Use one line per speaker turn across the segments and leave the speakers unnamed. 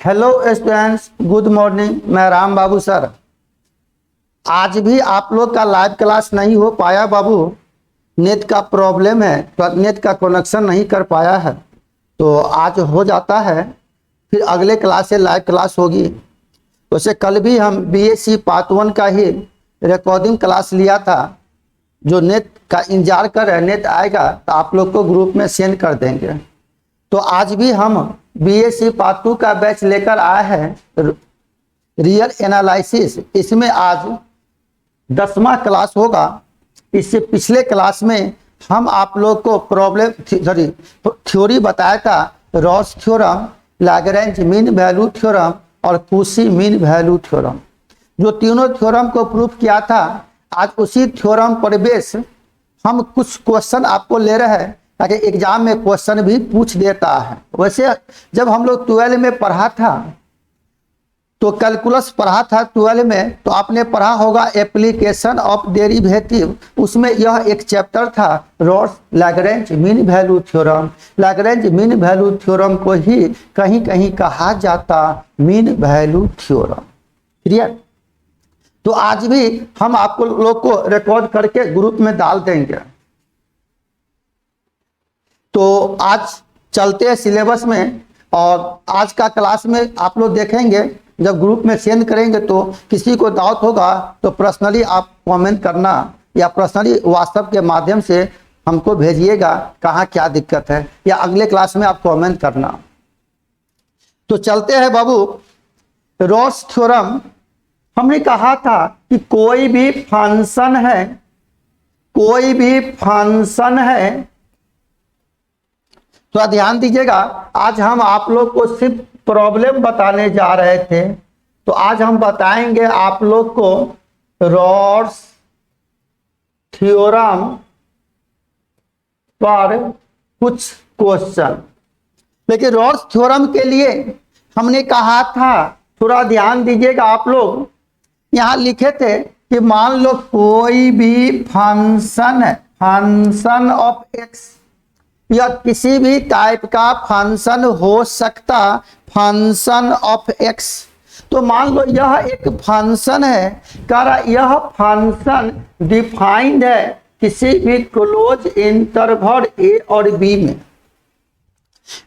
Hello students, good morning. मैं राम बाबू sir. आज भी आप लोग का लाइव क्लास नहीं हो पाया बाबू। नेट का प्रॉब्लम है, तो नेट का कनेक्शन नहीं कर पाया है, तो आज हो जाता है। फिर अगले क्लास से लाइव क्लास होगी। वैसे कल भी हम बीएससी पार्ट 1 का ही रिकॉर्डिंग क्लास लिया था। जो नेट का इंतजार कर रहे हैं, नेट आएगा तो आप लोग को ग्रुप में सेंड कर देंगे। तो आज भी हम बीएससी पार्ट 2 का बैच लेकर आए हैं, रियल एनालिसिस। इसमें आज 10वां क्लास होगा। इससे पिछले क्लास में हम आप लोग को थ्योरी बताया था, Ross theorem, Lagrange mean value theorem और कुशी मीन वैल्यू थ्योरम। जो तीनों थ्योरम को प्रूफ किया था। आज उसी थ्योरम पर बेस हम कुछ क्वेश्चन आपको ले रहे हैं, ताकि एग्जाम में क्वेश्चन भी पूछ देता है। वैसे जब हम लोग 12 में पढ़ा था, तो कैलकुलस पढ़ा था 12 में, तो आपने पढ़ा होगा एप्लीकेशन ऑफ डेरिवेटिव। उसमें यह एक चैप्टर था, Ross Lagrange mean value theorem. Lagrange mean value theorem को ही कहीं कहीं कहा जाता मीन वैल्यू थ्योरम। क्लियर? तो आज भी हम आपको लोग को रिकॉर्ड करके ग्रुप में डाल देंगे। तो आज चलते हैं सिलेबस में, और आज का क्लास में आप लोग देखेंगे। जब ग्रुप में सेंड करेंगे तो किसी को डाउट होगा तो पर्सनली आप कमेंट करना, या पर्सनली व्हाट्सएप के माध्यम से हमको भेजिएगा कहाँ क्या दिक्कत है, या अगले क्लास में आप कमेंट करना। तो चलते हैं बाबू। रॉस थ्योरम, हमने कहा था कि कोई भी फंक्शन है, तो ध्यान दीजिएगा। आज हम आप लोग को सिर्फ प्रॉब्लम बताने जा रहे थे, तो आज हम बताएंगे आप लोग को रॉस थ्योरम पर कुछ क्वेश्चन। लेकिन रॉस थ्योरम के लिए हमने कहा था, थोड़ा ध्यान दीजिएगा आप लोग। यहां लिखे थे कि मान लो कोई भी फंक्शन ऑफ एक्स, या किसी भी टाइप का फंक्शन हो सकता, फंक्शन ऑफ एक्स। तो मान लो यह एक फंक्शन है, यह फंक्शन डिफाइंड है किसी भी क्लोज इंटरवल ए और बी में।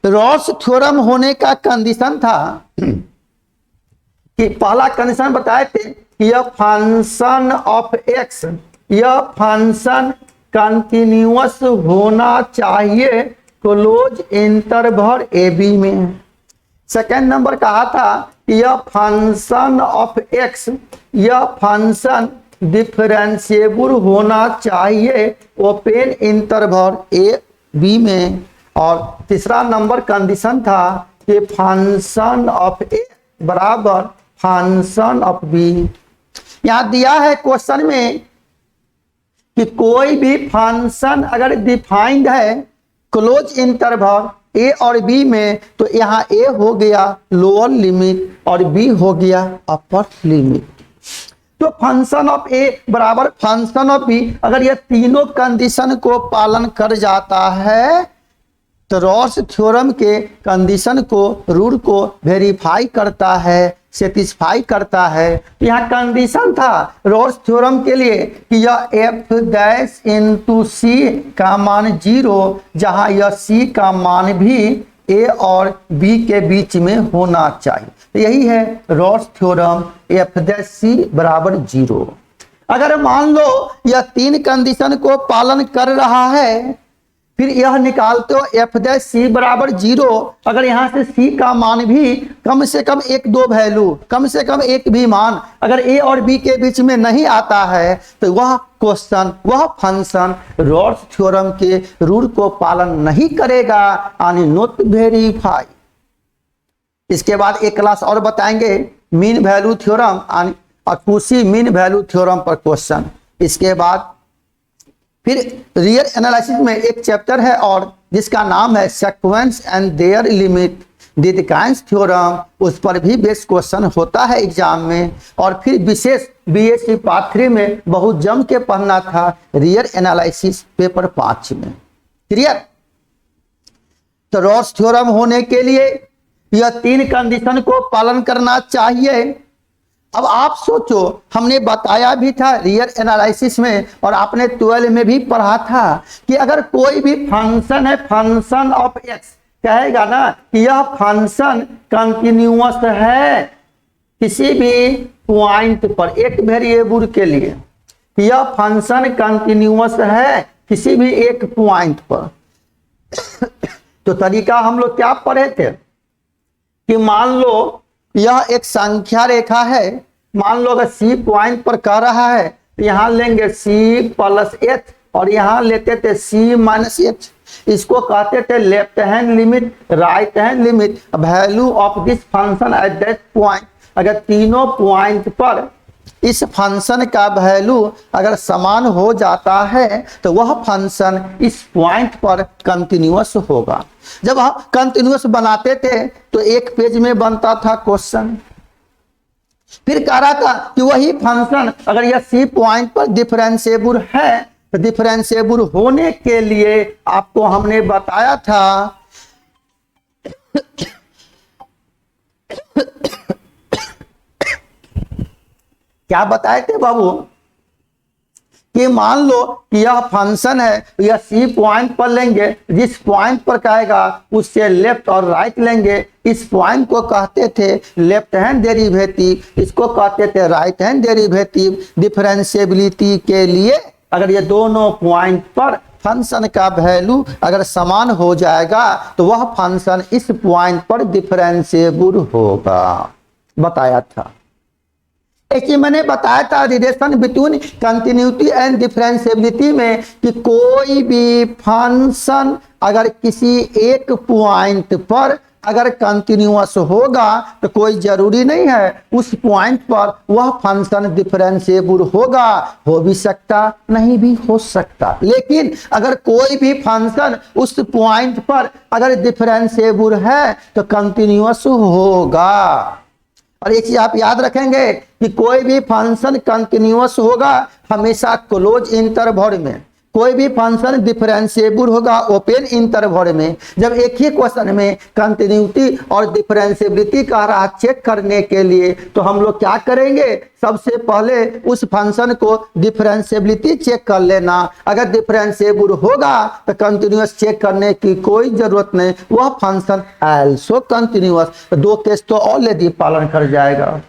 रॉस थ्योरम होने का कंडीशन था कि पहला कंडीशन बताए थे कि यह फंक्शन ऑफ एक्स, यह फंक्शन कंटिन्यूअस होना चाहिए क्लोज इंटरवल ए बी में। सेकेंड नंबर कहा था कि यह फंक्शन ऑफ एक्स, यह फंक्शन डिफरेंशिएबल होना चाहिए ओपन इंटरवल ए बी में। और तीसरा नंबर कंडीशन था कि फंक्शन ऑफ ए बराबर फंक्शन ऑफ बी। यहां दिया है क्वेश्चन में कि कोई भी फंक्शन अगर डिफाइंड है क्लोज इंटरवल ए और बी में, तो यहाँ ए हो गया लोअर लिमिट और बी हो गया अपर लिमिट। तो फंक्शन ऑफ ए बराबर फंक्शन ऑफ बी, अगर ये तीनों कंडीशन को पालन कर जाता है, तो रॉस थ्योरम के कंडीशन को, रूल को वेरीफाई करता है, सेटिस्फाई करता है। तो यहाँ कंडीशन था रॉस थ्योरम के लिए कि यह एफ डैश इंटू सी का मान 0, जहां यह सी का मान भी ए और बी के बीच में होना चाहिए। तो यही है Ross theorem, F dash C बराबर 0। अगर मान लो यह तीन कंडीशन को पालन कर रहा है, फिर यह निकालते हो एफ डैश सी बराबर 0। अगर यहां से सी का मान भी कम से कम एक दो वैल्यू, कम से कम एक भी मान अगर ए और बी के बीच में नहीं आता है, तो वह क्वेश्चन, वह फंक्शन रॉस थ्योरम के रूल को पालन नहीं करेगा, यानी नॉट वेरीफाई। इसके बाद एक क्लास और बताएंगे मीन वैल्यू थ्योरम और कुशी मीन वैल्यू थ्योरम पर क्वेश्चन। इसके बाद फिर रियल एनालिसिस में एक चैप्टर है और जिसका नाम है sequence and their limit, Dedekind's theorem. उस पर भी बेस्ट क्वेश्चन होता है एग्जाम में। और फिर विशेष बीएससी पार्ट 3 में बहुत जम के पढ़ना था, रियल एनालिसिस पेपर 5 में। क्लियर? तो रॉल्स थ्योरम होने के लिए यह 3 कंडीशन को पालन करना चाहिए। अब आप सोचो, हमने बताया भी था रियल एनालिसिस में और आपने 12 में भी पढ़ा था कि अगर कोई भी फंक्शन है, फंक्शन ऑफ एक्स, कहेगा ना कि यह फंक्शन कंटिन्यूअस है किसी भी पॉइंट पर, एक वेरिएबल के लिए यह फंक्शन कंटिन्यूअस है किसी भी एक पॉइंट पर। तो तरीका हम लोग क्या पढ़े थे कि मान लो यह एक संख्या रेखा है, मान लो अगर सी पॉइंट पर कह रहा है तो यहां लेंगे सी प्लस एच और यहां लेते थे सी माइनस एच। इसको कहते थे left hand limit, right hand limit, value of this function at that point. अगर तीनों पॉइंट पर इस फंक्शन का वैल्यू अगर समान हो जाता है तो वह फंक्शन इस पॉइंट पर कंटिन्यूअस होगा। जब हम कंटिन्यूअस बनाते थे तो एक पेज में बनता था क्वेश्चन, फिर कह रहा था कि वही फंक्शन अगर यह सी पॉइंट पर डिफरेंशिएबल है तो डिफरेंशिएबल होने के लिए आपको हमने बताया था क्या बताए थे बाबू कि मान लो कि यह फंक्शन है, यह सी पॉइंट पर लेंगे, जिस पॉइंट पर कहेगा उससे लेफ्ट और राइट लेंगे। इस पॉइंट को कहते थे लेफ्ट हैंड डेरिवेटिव, इसको कहते थे राइट हैंड डेरिवेटिव। डिफरेंशिएबिलिटी के लिए अगर ये दोनों पॉइंट पर फंक्शन का वैल्यू अगर समान हो जाएगा तो वह फंक्शन इस पॉइंट पर डिफरेंशिएबल होगा, बताया था। एक ही मैंने बताया था relation between continuity and differentiability में कि कोई भी फंक्शन अगर किसी एक पॉइंट पर अगर कंटिन्यूअस होगा तो कोई जरूरी नहीं है उस पॉइंट पर वह फंक्शन डिफरेंशिएबल होगा, हो भी सकता नहीं भी हो सकता। लेकिन अगर कोई भी फंक्शन उस पॉइंट पर अगर डिफरेंशिएबल है तो कंटिन्यूअस होगा। और एक चीज आप याद रखेंगे कि कोई भी फंक्शन कंटिन्यूअस होगा हमेशा क्लोज इंटरवल में, कोई भी फंक्शन डिफरेंशिएबल होगा ओपन इंटरवल में। जब एक ही क्वेश्चन में कंटिन्यूटी और डिफरेंशिएबिलिटी का रहा चेक करने के लिए तो हम लोग क्या करेंगे, सबसे पहले उस फंक्शन को डिफरेंशिएबिलिटी चेक कर लेना। अगर डिफरेंशिएबल होगा तो कंटिन्यूअस चेक करने की कोई जरूरत नहीं, वह फंक्शन आल्सो कंटिन्यूअस। दो केस तो ऑलरेडी पालन कर जाएगा।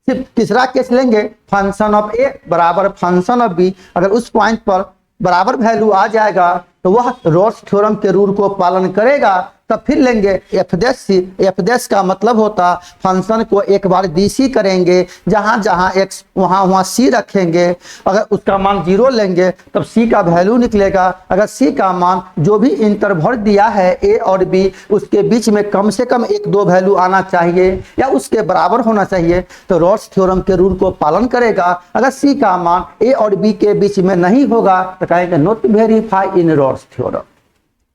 सिर्फ तीसरा केस लेंगे, फंक्शन ऑफ ए बराबर फंक्शन ऑफ बी, अगर उस पॉइंट पर बराबर वैल्यू आ जाएगा तो वह रॉल्स थ्योरम के रूल को पालन करेगा। तब फिर लेंगे F dash C. F dash का मतलब होता फंक्शन को एक बार डीसी करेंगे, जहां जहां एक्स वहां वहां सी रखेंगे। अगर उसका मान 0 लेंगे तब सी का वैल्यू निकलेगा। अगर सी का मान जो भी इंटरवल दिया है ए और बी उसके बीच में कम से कम 1-2 वैल्यू आना चाहिए या उसके बराबर होना चाहिए तो रॉल्स थ्योरम के रूल को पालन करेगा। अगर सी का मान ए और बी के बीच में नहीं होगा तो कहेंगे not verify in Rolle's theorem.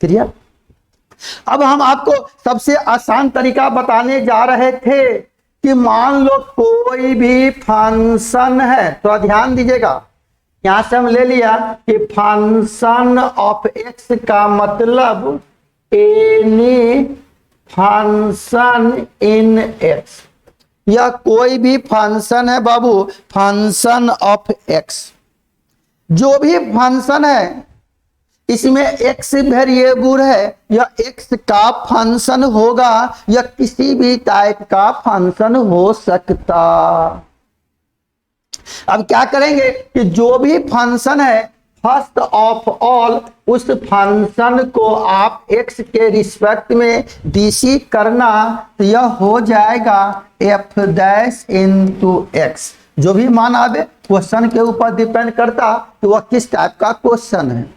Clear? अब हम आपको सबसे आसान तरीका बताने जा रहे थे कि मान लो कोई भी फंक्शन है, तो ध्यान दीजिएगा यहां से हम ले लिया कि फंक्शन ऑफ एक्स का मतलब एनी फंक्शन इन एक्स। यह कोई भी फंक्शन है बाबू, फंक्शन ऑफ एक्स, जो भी फंक्शन है इसमें एक्स वेरिएबल है या एक्स का फंक्शन होगा या किसी भी टाइप का फंक्शन हो सकता। अब क्या करेंगे कि जो भी फंक्शन है फर्स्ट ऑफ ऑल उस फंक्शन को आप एक्स के रिस्पेक्ट में डीसी करना तो यह हो जाएगा एफ डैश इंटू एक्स। जो भी मान आवे क्वेश्चन के ऊपर डिपेंड करता कि वह किस टाइप का क्वेश्चन है।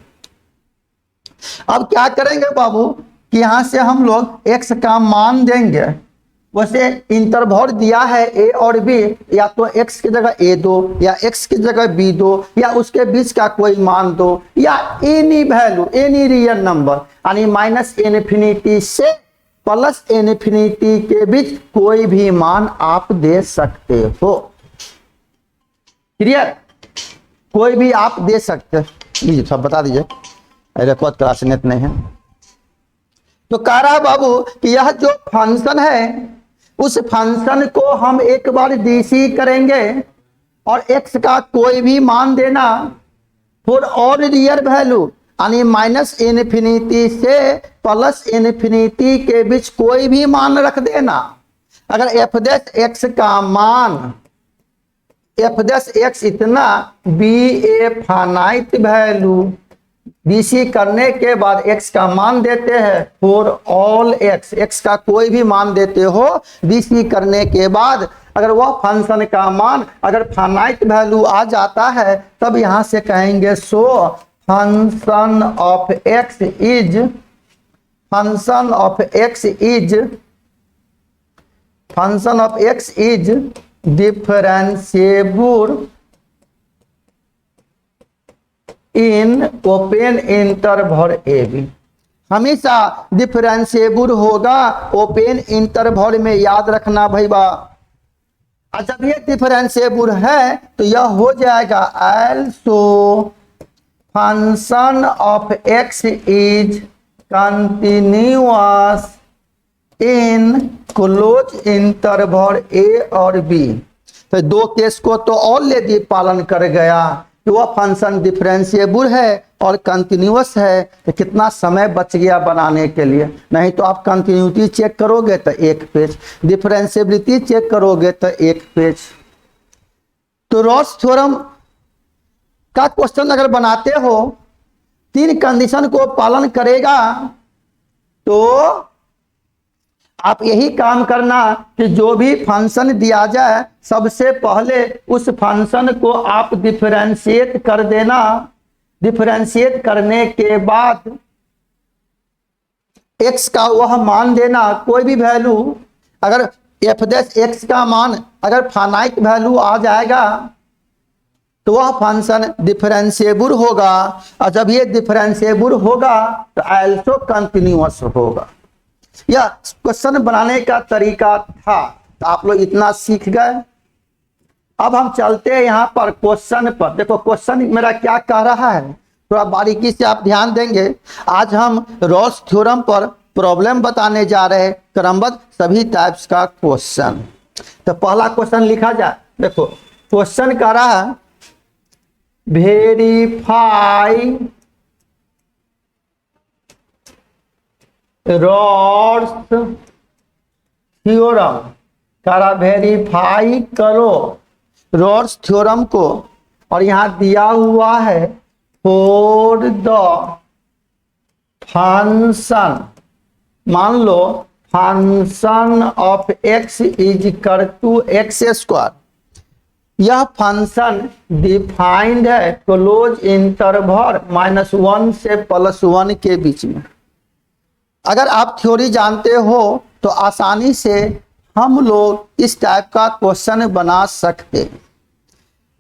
अब क्या करेंगे बाबू कि यहां से हम लोग x का मान देंगे, वैसे इंटरवल दिया है a और b, या तो x की जगह a दो या x की जगह b दो या उसके बीच का कोई मान दो या any value any real number, यानी माइनस इन्फिनिटी से प्लस इन्फिनिटी के बीच कोई भी मान आप दे सकते हो। क्लियर? कोई भी आप दे सकते हैं। सब बता दीजिए, रिकॉर्ड क्लास नेट नहीं है तो कह रहा बाबू कि यह जो फंक्शन है उस फंक्शन को हम एक बार डीसी करेंगे और एक्स का कोई भी मान देना फॉर ऑल रियल वैल्यू, यानी माइनस इन्फिनिटी से प्लस इन्फिनिटी के बीच कोई भी मान रख देना। अगर एफ डैश एक्स का मान एफ डैश एक्स इतना बी ए फाइनाइट वैल्यू, बीसी करने के बाद एक्स का मान देते हैं फॉर ऑल एक्स, एक्स का कोई भी मान देते हो बीसी करने के बाद, अगर वह फंक्शन का मान अगर फाइनाइट वैल्यू आ जाता है तब यहां से कहेंगे so function of x is function of x is function of x is differentiable in open interval a b, हमेशा डिफरेंशिएबल होगा ओपन इंटरवल में, याद रखना भाई बा। जब ये डिफरेंशिएबल है तो यह हो जाएगा also function of x is continuous in close interval A और बी। तो दो केस को तो ऑलरेडी पालन कर गया कि वह फंक्शन डिफरेंशिएबल है और कंटिन्यूअस है, तो कितना समय बच गया बनाने के लिए। नहीं तो आप कंटिन्यूटी चेक करोगे तो एक पेज, डिफरेंशिएबिलिटी चेक करोगे तो एक पेज। तो रॉल्स थ्योरम का क्वेश्चन अगर बनाते हो, तीन कंडीशन को पालन करेगा तो आप यही काम करना कि जो भी फंक्शन दिया जाए सबसे पहले उस फंक्शन को आप डिफरेंशिएट कर देना। डिफरेंशिएट करने के बाद एक्स का वह मान देना कोई भी वैल्यू, अगर एफ डैश एक्स का मान अगर फाइनाइट वैल्यू आ जाएगा तो वह फंक्शन डिफरेंशिएबल होगा, और जब ये डिफरेंशिएबल होगा तो आल्सो कंटिन्यूअस होगा। यह क्वेश्चन बनाने का तरीका था, तो आप लोग इतना सीख गए। अब हम चलते हैं यहाँ पर क्वेश्चन पर। देखो क्वेश्चन मेरा क्या कह रहा है, थोड़ा बारीकी से आप ध्यान देंगे। आज हम रॉल्स थ्योरम पर प्रॉब्लम बताने जा रहे हैं, क्रमबद्ध सभी टाइप्स का क्वेश्चन। तो पहला क्वेश्चन लिखा जाए। देखो क्वेश्चन कह रहा है वेरीफाई रॉल्स थ्योरम, करा वेरीफाई करो रॉल्स थ्योरम को, और यहां दिया हुआ है फॉर द फंक्शन, मान लो function of x is equal to x square. यह फंक्शन डिफाइंड है क्लोज इंटरवल -1 से +1 के बीच में। अगर आप थ्योरी जानते हो तो आसानी से हम लोग इस टाइप का क्वेश्चन बना सकते हैं।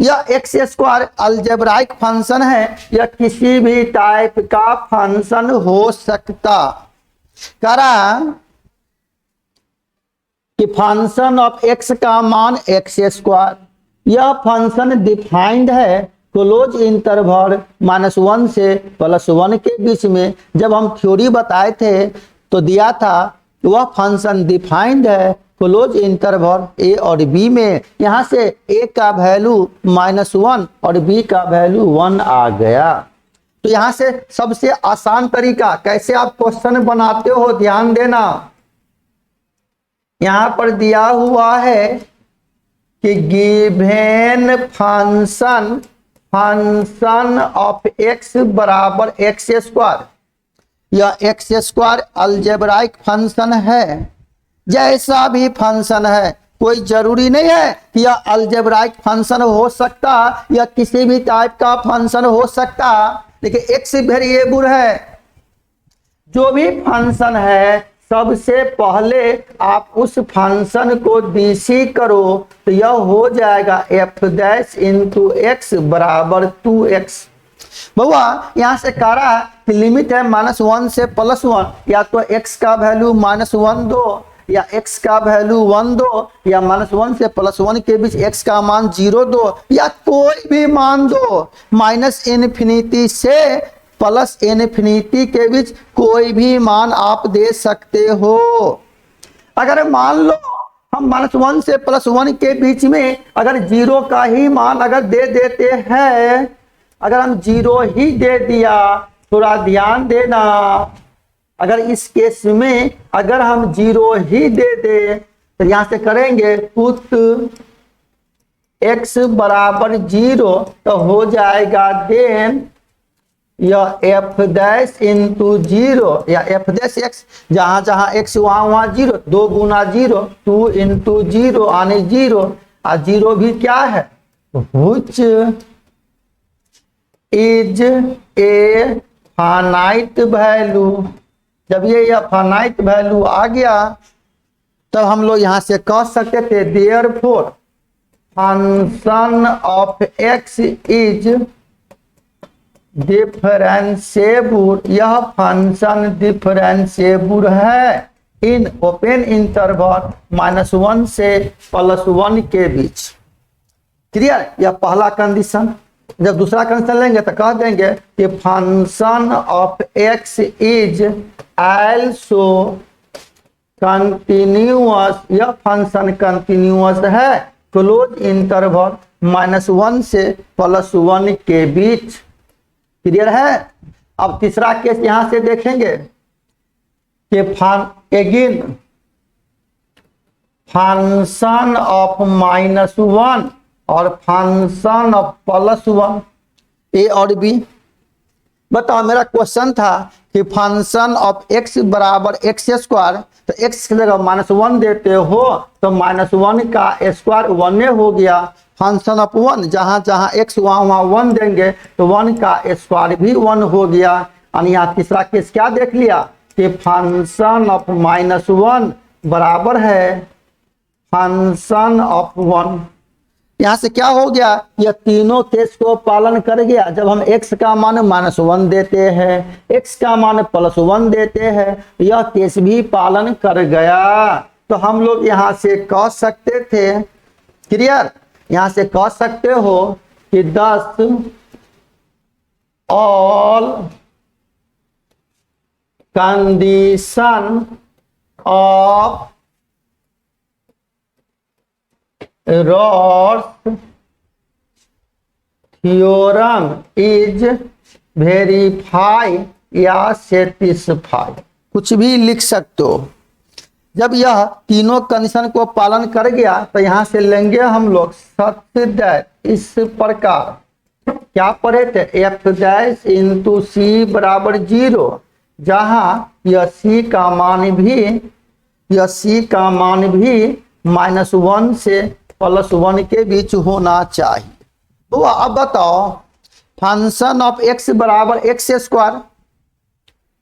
यह एक्स स्क्वायर अलजेब्राइक फंक्शन है, यह किसी भी टाइप का फंक्शन हो सकता। करा कि फंक्शन ऑफ एक्स का मान एक्स स्क्वायर, यह फंक्शन डिफाइंड है क्लोज इंटरवल -1 से +1 के बीच में। जब हम थ्योरी बताए थे तो दिया था वह फंक्शन डिफाइंड है क्लोज इंटरवल ए और बी में। यहां से ए का वैल्यू -1 और बी का वैल्यू 1 आ गया। तो यहां से सबसे आसान तरीका कैसे आप क्वेश्चन बनाते हो ध्यान देना। यहां पर दिया हुआ है कि given function function of x बराबर एक्स स्क्वायर, यह एक्स स्क्वायर अलजेब्राइक फंक्शन है। जैसा भी फंक्शन है, कोई जरूरी नहीं है कि यह अलजेब्राइक फंक्शन हो सकता, या किसी भी टाइप का फंक्शन हो सकता, लेकिन एक्स वेरिएबल है। जो भी फंक्शन है सबसे पहले आप उस फंक्शन को डीसी करो तो यह हो जाएगा एफ डैश इंटू एक्स बराबर 2x। बउआ यहां से कह रहा है कि लिमिट है -1 से +1, या तो x का वैल्यू -1 दो या x का वैल्यू 1 दो, या -1 से +1 के बीच x का मान 0 दो, या कोई भी मान दो। -∞ से प्लस इन्फिनिटी के बीच कोई भी मान आप दे सकते हो। अगर मान लो हम -1 से +1 के बीच में अगर 0 का ही मान अगर दे देते हैं, अगर हम 0 ही दे दिया, थोड़ा ध्यान देना, अगर इस केस में अगर हम 0 ही दे दे तो यहां से करेंगे पुट x बराबर 0 तो हो जाएगा देन यह एफ डैश इंटू 0 या एफ डैश एक्स, जहां जहां एक्स वहां 0, 2 गुना 0, 2 इंटू 0 यानी 0, और 0 भी क्या है, which is a finite value. जब ये फाइनाइट वैल्यू आ गया तब हम लोग यहां से कह सकते थे therefore function of x is differentiable, यह फंक्शन डिफरेंशिएबल है इन ओपन इंटरवल -1 से +1 के बीच। क्लियर, यह पहला कंडीशन। जब दूसरा कंडीशन लेंगे तो कह देंगे कि function of x is also continuous, यह फंक्शन कंटिन्यूअस है क्लोज इंटरवल -1 से +1 के बीच। क्लियर है। अब तीसरा केस यहां से देखेंगे कि अगेन फंक्शन ऑफ -1 और फंक्शन ऑफ +1, ए और बी। बताओ, मेरा क्वेश्चन था कि फंक्शन ऑफ एक्स बराबर x², तो x की जगह -1 देते हो तो -1 का स्क्वायर 1 हो गया। फंक्शन ऑफ 1, जहां जहां x वहां 1 देंगे तो 1 का स्क्वायर भी 1 हो गया। और यहाँ तीसरा केस क्या देख लिया कि फंक्शन ऑफ -1 बराबर है फंक्शन ऑफ 1। यहां से क्या हो गया, यह तीनों केस को पालन कर गया। जब हम x का मान -1 देते हैं, x का मान +1 देते हैं, यह केस भी पालन कर गया। तो हम लोग यहां से कह सकते थे, क्लियर, यहां से कह सकते हो कि 10 all condition of Rolle's theorem is verify या सेटिस्फाई, कुछ भी लिख सकते हो। जब यह तीनों कंडीशन को पालन कर गया तो यहां से लेंगे हम लोग सत्य दैट इस प्रकार। क्या पढ़े थे, एफ डैश इंटू सी बराबर 0, जहां यह सी का मान भी -1 से +1 के बीच होना चाहिए। तो अब बताओ, फंक्शन ऑफ एक्स बराबर x²,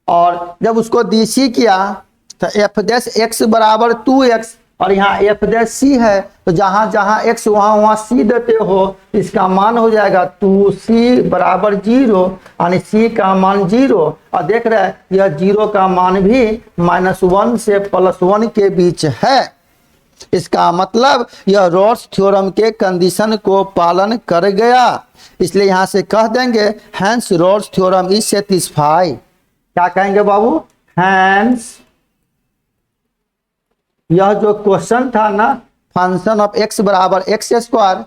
और जब उसको डीसी किया तो एफ डैश एक्स बराबर 2x, और यहाँ एफ डैश सी है तो जहां जहां x वहां सी देते हो, इसका मान हो जाएगा 2c बराबर 0, यानी c का मान 0। और देख रहे हैं यह 0 का मान भी -1 से +1 के बीच है। इसका मतलब यह रॉल्स थ्योरम के कंडीशन को पालन कर गया, इसलिए यहां से कह देंगे hence Rolle's theorem is satisfy. क्या कहेंगे बाबू, हैंस, यह जो क्वेश्चन था ना, फंक्शन ऑफ एक्स बराबर x²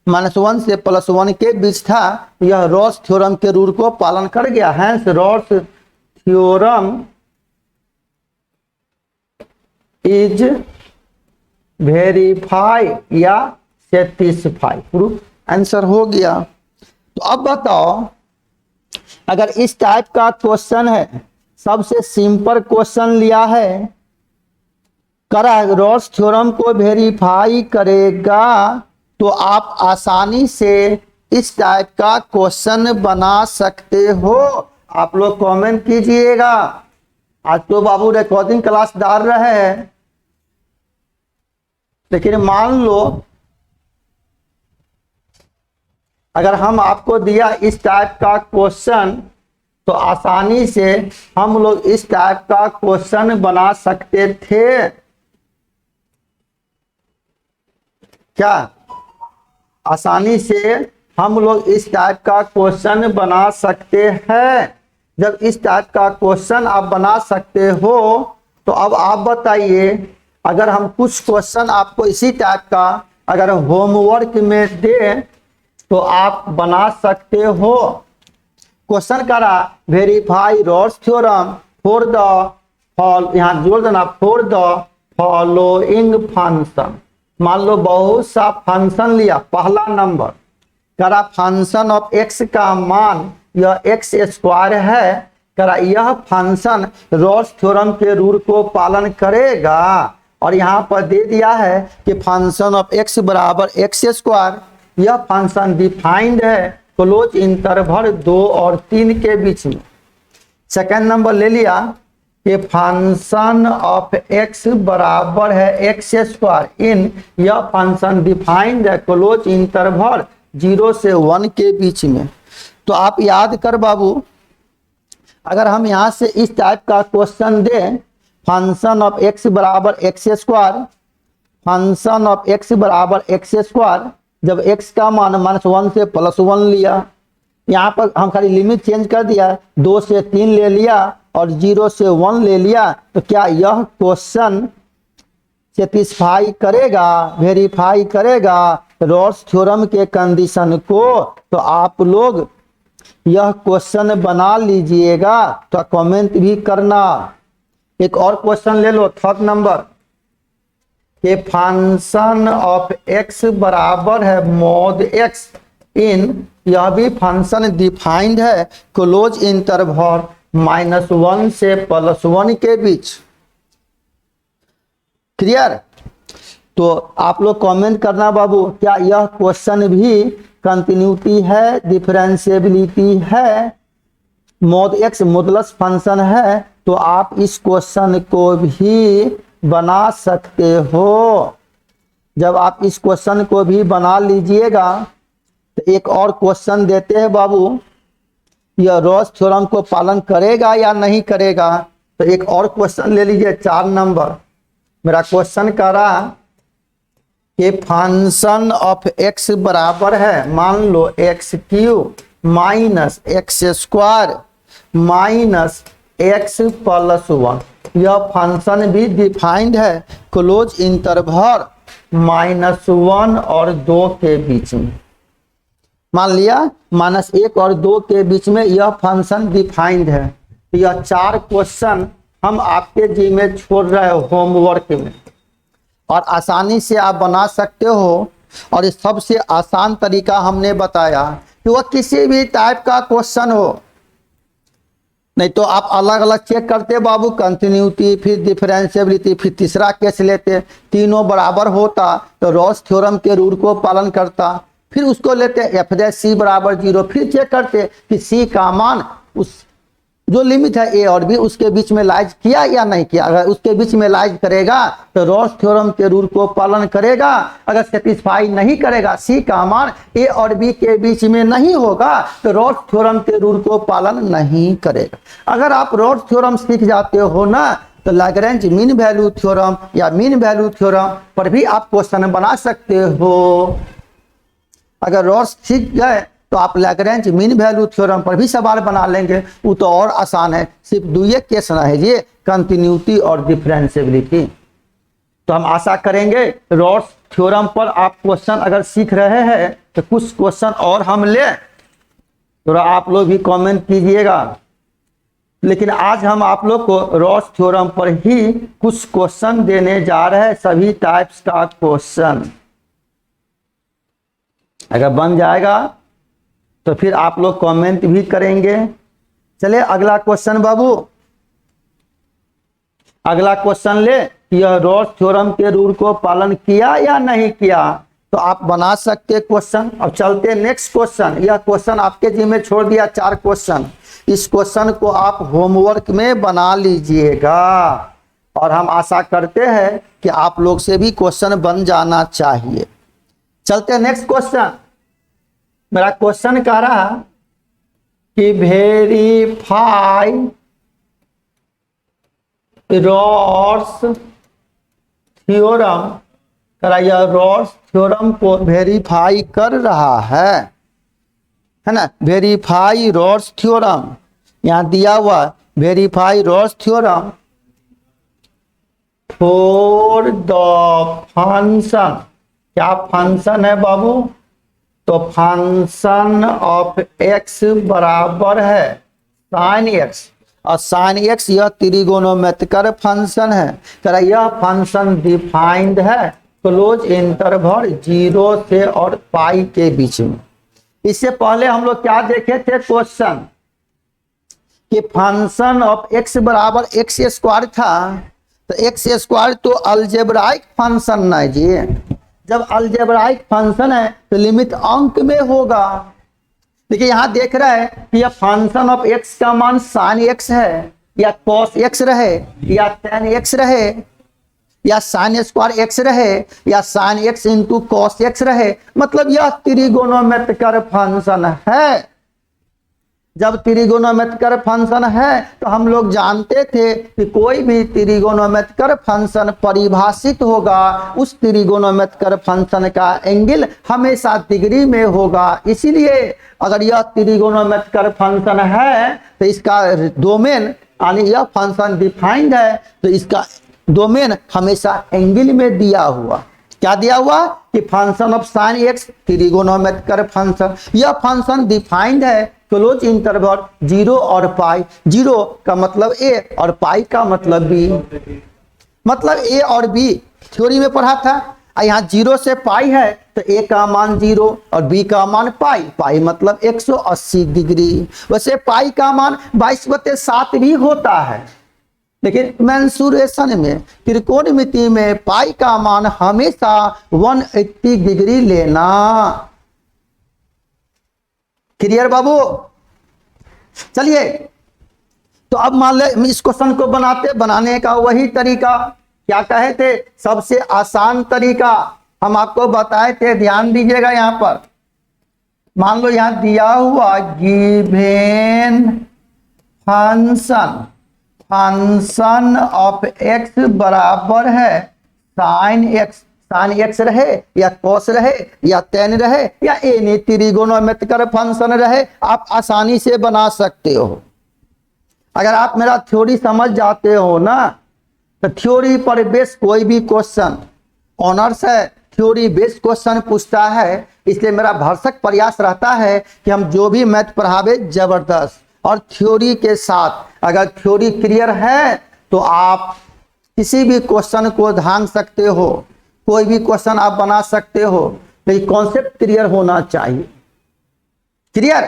-1 से +1 के बीच था, यह रॉल्स थ्योरम के रूल को पालन कर गया। Hence Rolle's theorem is verify या सेटिस्फाई, प्रूफ, आंसर हो गया। तो अब बताओ, अगर इस टाइप का क्वेश्चन है, सबसे सिंपल क्वेश्चन लिया है, रॉल्स थ्योरम को वेरीफाई करेगा, तो आप आसानी से इस टाइप का क्वेश्चन बना सकते हो। आप लोग कमेंट कीजिएगा। आज तो बाबू रिकॉर्डिंग क्लास डाल रहे हैं, लेकिन मान लो अगर हम आपको दिया इस टाइप का क्वेश्चन, तो आसानी से हम लोग इस टाइप का क्वेश्चन बना सकते थे। क्या आसानी से हम लोग इस टाइप का क्वेश्चन बना सकते हैं। जब इस टाइप का क्वेश्चन आप बना सकते हो तो अब आप बताइए, अगर हम कुछ क्वेश्चन आपको इसी टाइप का अगर होमवर्क में दे तो आप बना सकते हो। क्वेश्चन करा verify Rolle's theorem for the यहाँ जोड़ देना फॉर द फॉलोइंग फंक्शन। मान लो बहुत सा फंक्शन लिया, पहला नंबर करा फंक्शन ऑफ एक्स का मान यह एक्स स्क्वायर है, करा यह फंक्शन रॉल्स थ्योरम के रूल को पालन करेगा। और यहाँ पर दे दिया है कि फंक्शन ऑफ एक्स बराबर एक्स स्क्वायर, यह फंक्शन डिफाइंड है क्लोज इंटरवल 2 और 3 के बीच में। सेकेंड नंबर ले लिया कि फंक्शन ऑफ एक्स बराबर है एक्स स्क्वायर इन, यह फंक्शन डिफाइंड है क्लोज इंटरवल 0 से 1 के बीच में। तो आप याद कर बाबू, अगर हम यहाँ से इस टाइप का क्वेश्चन दें, फंक्शन ऑफ एक्स बराबर x square, function of x बराबर एक्स स्क्वायर, जब एक्स का मान -1 से +1 लिया, यहाँ पर हम खाली लिमिट चेंज कर दिया, 2 से 3 ले लिया और 0 से 1 ले लिया, तो क्या यह क्वेश्चन सेटिस्फाई करेगा, वेरीफाई करेगा रॉल्स थ्योरम के कंडीशन को? तो आप लोग यह क्वेश्चन बना लीजिएगा, तो कमेंट भी करना। एक और क्वेश्चन ले लो, थर्ड नंबर के फंक्शन ऑफ एक्स बराबर है मॉड एक्स इन, यह भी फंक्शन डिफाइंड है क्लोज इंटरवल -1 से +1 के बीच। क्लियर? तो आप लोग कमेंट करना बाबू, क्या यह क्वेश्चन भी कंटिन्यूटी है, डिफरेंशिएबिलिटी है, मॉड एक्स मॉडुलस फंक्शन है? तो आप इस क्वेश्चन को भी बना सकते हो। जब आप इस क्वेश्चन को भी बना लीजिएगा तो एक और क्वेश्चन देते हैं बाबू, यह रॉल्स थ्योरम को पालन करेगा या नहीं करेगा? तो एक और क्वेश्चन ले लीजिए, 4 नंबर। मेरा क्वेश्चन कह रहा कि फंक्शन ऑफ एक्स बराबर है, मान लो x cube minus x square minus x +1, यह फंक्शन भी डिफाइंड है क्लोज इंटरवल -1 और 2 के बीच में। मान लिया -1 और 2 के बीच में यह फंक्शन डिफाइंड है। तो यह 4 क्वेश्चन हम आपके जी में छोड़ रहे हो होमवर्क में, और आसानी से आप बना सकते हो। और इस सबसे आसान तरीका हमने बताया कि वह किसी भी टाइप का क्वेश्चन हो, नहीं तो आप अलग अलग चेक करते बाबू, कंटिन्यूटी फिर डिफरेंशिएबिलिटी फिर तीसरा केस लेते, तीनों बराबर होता तो रॉल्स थ्योरम के रूल को पालन करता, फिर उसको लेते f(c) बराबर 0, फिर चेक करते कि c का मान उस जो लिमिट है a और b उसके बीच में लाइज किया या नहीं किया। अगर उसके बीच में लाइज करेगा तो रॉल्स थ्योरम के रूल को पालन करेगा, अगर सेटिस्फाई नहीं करेगा, c का मान a और b के बीच में नहीं होगा, तो रॉल्स थ्योरम के रूल को पालन नहीं करेगा। अगर आप रॉल्स थ्योरम सीख जाते हो ना, तो लैग्रेंज मीन वैल्यू थ्योरम या मीन वैल्यू थ्योरम पर भी आप क्वेश्चन बना सकते हो। अगर रॉल्स सीख गए तो आप लैग्रेंज मीन वैल्यू थ्योरम पर भी सवाल बना लेंगे, वो तो और आसान है। सिर्फ 2 केस है ये, कंटिन्यूटी और डिफरेंशिएबिलिटी। तो हम आशा करेंगे रॉल्स थ्योरम पर आप क्वेश्चन अगर सीख रहे हैं तो कुछ क्वेश्चन और हम ले, थोड़ा आप लोग भी कमेंट कीजिएगा। लेकिन आज हम आप लोग को रॉल्स थ्योरम पर ही कुछ क्वेश्चन देने जा रहे हैं, सभी टाइप्स का क्वेश्चन। अगर बन जाएगा तो फिर आप लोग कमेंट भी करेंगे। चले अगला क्वेश्चन बाबू, अगला क्वेश्चन ले, यह रॉल्स थ्योरम के रूल को पालन किया या नहीं किया? तो आप बना सकते क्वेश्चन। अब चलते नेक्स्ट क्वेश्चन। यह क्वेश्चन आपके जी में छोड़ दिया 4 क्वेश्चन, इस क्वेश्चन को आप होमवर्क में बना लीजिएगा, और हम आशा करते हैं कि आप लोग से भी क्वेश्चन बन जाना चाहिए। चलते नेक्स्ट क्वेश्चन। मेरा क्वेश्चन कह रहा कि वेरीफाई रॉल्स थ्योरम, कह रहा यह रॉल्स थ्योरम को वेरीफाई कर रहा है ना, वेरीफाई रॉल्स थ्योरम। यहाँ दिया हुआ verify Ross theorem for the function, क्या फंक्शन है बाबू, तो फंक्शन ऑफ एक्स बराबर है साइन एक्स, और साइन एक्स यह त्रिगोनोमेट्रिकल फंक्शन है। कह रहा यह फंक्शन डिफाइंड है क्लोज इंटरवल 0 से और पाई के बीच में। इससे पहले हम लोग क्या देखे थे क्वेश्चन कि फंक्शन ऑफ एक्स बराबर एक्स स्क्वायर था, तो एक्स स्क्वायर तो अलजेब्राइक फंक्शन नहीं जी, जब अलजेब्राइक फंक्शन है तो लिमिट अंक में होगा। देखिए यहाँ देख रहा है कि यह फंक्शन ऑफ एक्स का मान साइन एक्स है या कॉस एक्स रहे या टेन एक्स रहे या साइन स्क्वायर एक्स रहे या sine x into cos x रहे, मतलब यह त्रिगोनोमेट्रिकल फंक्शन है। जब त्रिगोनोमेट्रिकल फंक्शन है तो हम लोग जानते थे कि कोई भी त्रिगोनोमेट्रिकल फंक्शन परिभाषित होगा, उस त्रिगोनोमेट्रिकल फंक्शन का एंगल हमेशा डिग्री में होगा। इसीलिए अगर यह त्रिगोनोमेट्रिकल फंक्शन है तो इसका डोमेन, यानी यह फंक्शन डिफाइंड है तो इसका डोमेन हमेशा एंगल में दिया हुआ। क्या दिया हुआ कि function of sine x trigonometrical function, यह फंक्शन डिफाइंड है क्लोज इंटरवल 0 और पाई, 0 का मतलब ए और पाई का मतलब बी, मतलब ए और बी थ्योरी में पढ़ा था। यहाँ 0 से पाई है तो ए का मान 0 और बी का मान पाई, पाई मतलब 180 डिग्री। वैसे पाई का मान 22/7 भी होता है, लेकिन मेंसुरेशन में त्रिकोणमिति में पाई का मान हमेशा 180 डिग्री लेना। क्लियर बाबू? चलिए तो अब मान ले इस क्वेश्चन को बनाने का वही तरीका क्या कहे थे, सबसे आसान तरीका हम आपको बताए थे, ध्यान दीजिएगा। यहाँ पर मान लो यहाँ दिया हुआ गिवेन फंक्शन ऑफ एक्स बराबर है साइन एक्स, साइन एक्स रहे या कॉस रहे या टेन रहे या एनी त्रिगोनोमेट्रिकल फंक्शन रहे, आप आसानी से बना सकते हो। अगर आप मेरा थ्योरी समझ जाते हो ना, तो थ्योरी पर बेस कोई भी क्वेश्चन, ऑनर्स है थ्योरी बेस्ड क्वेश्चन पूछता है, इसलिए मेरा भरसक प्रयास रहता है कि हम जो भी मैथ पढ़ावे जबरदस्त और थ्योरी के साथ। अगर थ्योरी क्लियर है तो आप किसी भी क्वेश्चन को धांग सकते हो, कोई भी क्वेश्चन आप बना सकते हो, लेकिन कॉन्सेप्ट क्लियर होना चाहिए। क्लियर?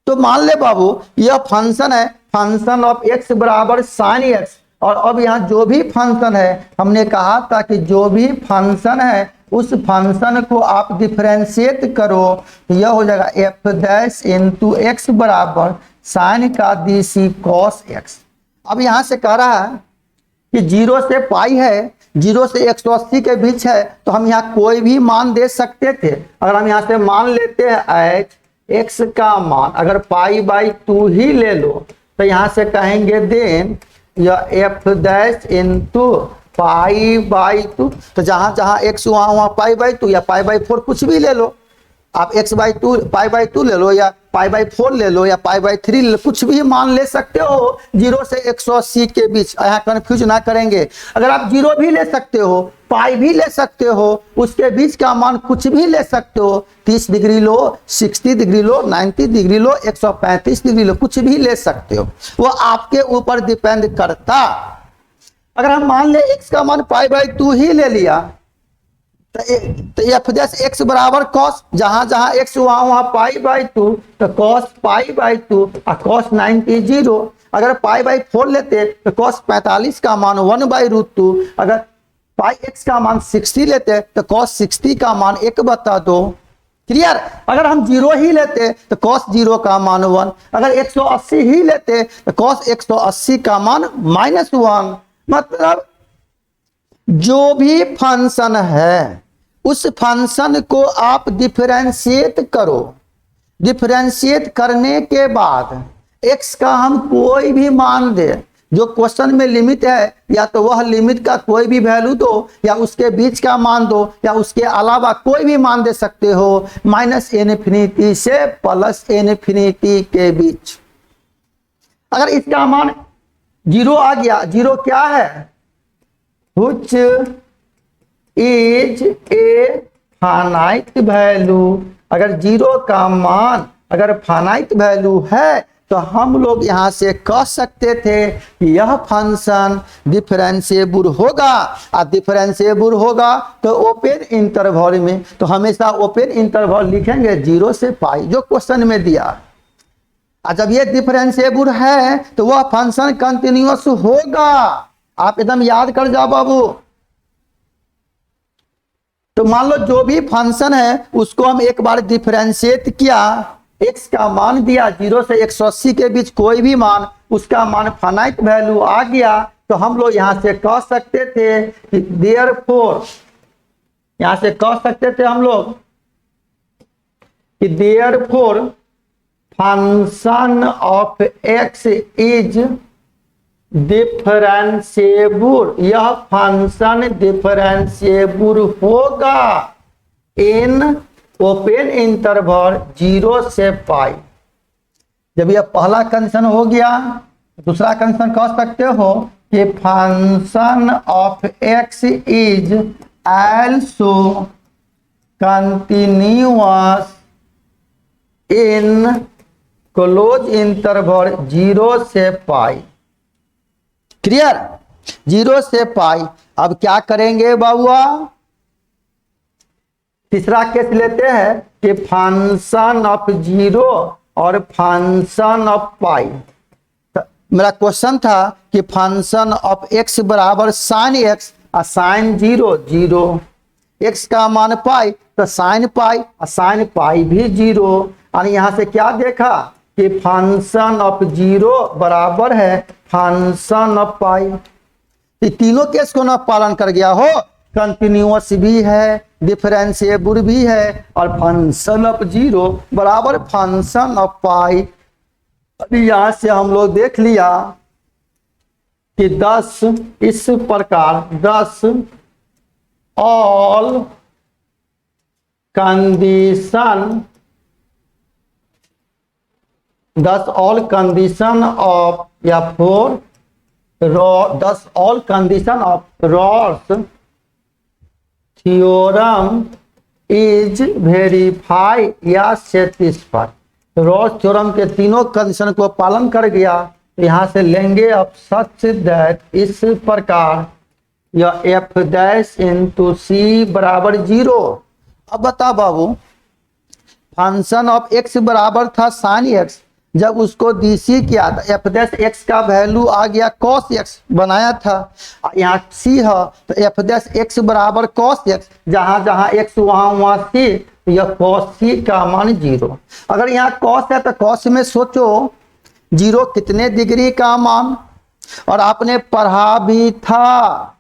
तो मान ले बाबू यह फंक्शन है, फंक्शन ऑफ एक्स बराबर साइन एक्स, और अब यहाँ जो भी फंक्शन है, हमने कहा था कि जो भी फंक्शन है उस फंक्शन को आप डिफरेंशिएट करो, यह हो जाएगा एफ डैश इंटू एक्स बराबर साइन का डी कॉस एक्स। अब यहाँ से कह रहा है कि 0 से पाई है, 0 से 180 के बीच है, तो हम यहाँ कोई भी मान दे सकते थे। अगर हम यहाँ से मान लेते हैं एक्स का मान अगर पाई/2 ही ले लो, तो यहाँ से कहेंगे देन यह एफ डैश इंटू पाई/2, तो जहां जहां एक्स वहां पाई/2 या पाई/4 कुछ भी ले लो आप, x/2 पाई/2 ले लो या पाई/4 ले लो या पाई/3 ले लो, कुछ भी मान ले सकते हो 0 से 180 के बीच। यहाँ कंफ्यूज ना करेंगे, अगर आप 0 भी ले सकते हो, पाई भी ले सकते हो, उसके बीच का मान कुछ भी ले सकते हो, 30 डिग्री लो, 60 डिग्री लो, 90 डिग्री लो, 135 डिग्री लो, कुछ भी ले सकते हो, वो आपके ऊपर डिपेंड करता। अगर हम मान ले x का मान पाई/2 ही ले लिया, तो एफ डैश एक्स बराबर कॉस, जहां जहां एक्स वहां पाई/2, तो कॉस पाई/2 और कॉस 90 0। अगर पाई/4 लेते तो कॉस 45 का मान 1/√2, अगर पाई एक्स का मान 60 लेते तो कॉस 60 का मान 1/2। क्लियर? अगर हम 0 ही लेते तो कॉस 0 का मान 1, अगर 180 ही लेते तो कॉस 180 का मान -1। मतलब जो भी फंक्शन है उस फंक्शन को आप डिफरेंशिएट करो, डिफरेंशिएट करने के बाद x का हम कोई भी मान दे, जो क्वेश्चन में लिमिट है, या तो वह लिमिट का कोई भी वैल्यू दो या उसके बीच का मान दो या उसके अलावा कोई भी मान दे सकते हो, -∞ से +∞ के बीच। अगर इसका मान 0 आ गया, 0 क्या है, which is a finite value। अगर 0 का मान अगर फाइनाइट वैल्यू है तो हम लोग यहां से कह सकते थे कि यह फंक्शन डिफरेंशिएबल होगा। और डिफरेंशिएबल होगा तो ओपन इंटरवल में, तो हमेशा ओपन इंटरवल लिखेंगे 0 से पाई, जो क्वेश्चन में दिया। और जब ये डिफरेंशिएबल है तो वह फंक्शन कंटिन्यूअस होगा। आप एकदम याद कर जाओ बाबू। तो मान लो जो भी फंक्शन है उसको हम एक बार डिफरेंशिएट किया, x का मान दिया 0 से 180 के बीच कोई भी मान, उसका मान फाइनाइट वैल्यू आ गया, तो हम लोग यहां से कह सकते थे कि देयरफॉर, यहां से कह सकते थे हम लोग कि therefore function of x is differentiable. यह फंक्शन डिफरेंशिएबल होगा इन ओपन इंटरवल 0 से पाई। जब यह पहला कंडीशन हो गया, दूसरा कंडीशन कह सकते हो कि function of x is also continuous in close interval 0 से पाई। क्लियर, 0 से पाई। अब क्या करेंगे बाबुआ, तीसरा केस लेते हैं कि फंक्शन ऑफ 0 और फंक्शन ऑफ पाई। तो मेरा क्वेश्चन था कि फंक्शन ऑफ x बराबर साइन x और साइन 0 0, x का मान पाई तो साइन पाई और साइन पाई भी 0। और यहां से क्या देखा कि फंक्शन ऑफ 0 बराबर है फंक्शन ऑफ पाई। ये तीनों केस को ना पालन कर गया हो, कंटिन्यूअस भी है, डिफरेंशिएबल भी है, और फंक्शन ऑफ 0 बराबर फंक्शन ऑफ पाई। अभी यहां से हम लोग देख लिया कि 10 इस प्रकार 10 all condition 10 all condition of या 4 10 all condition of Ross theorem is verify या सेटिस्फाई। रॉस थ्योरम के तीनों कंडीशन को पालन कर गया। यहां से लेंगे अब सच दैट, इस प्रकार यह एफ डैश इंटू सी बराबर 0। अब बता बाबू, फंक्शन ऑफ एक्स बराबर था साइन एक्स, जब उसको डीसी किया था एफ डैश एक्स का वैल्यू आ गया कॉस एक्स बनाया था। यहाँ सी है तो एफ डैश एक्स बराबर कॉस एक्स, जहां जहां एक्स वहां सी, यह कॉस सी का मान 0। अगर यहाँ कॉस है तो कॉस में सोचो 0 कितने डिग्री का मान, और आपने पढ़ा भी था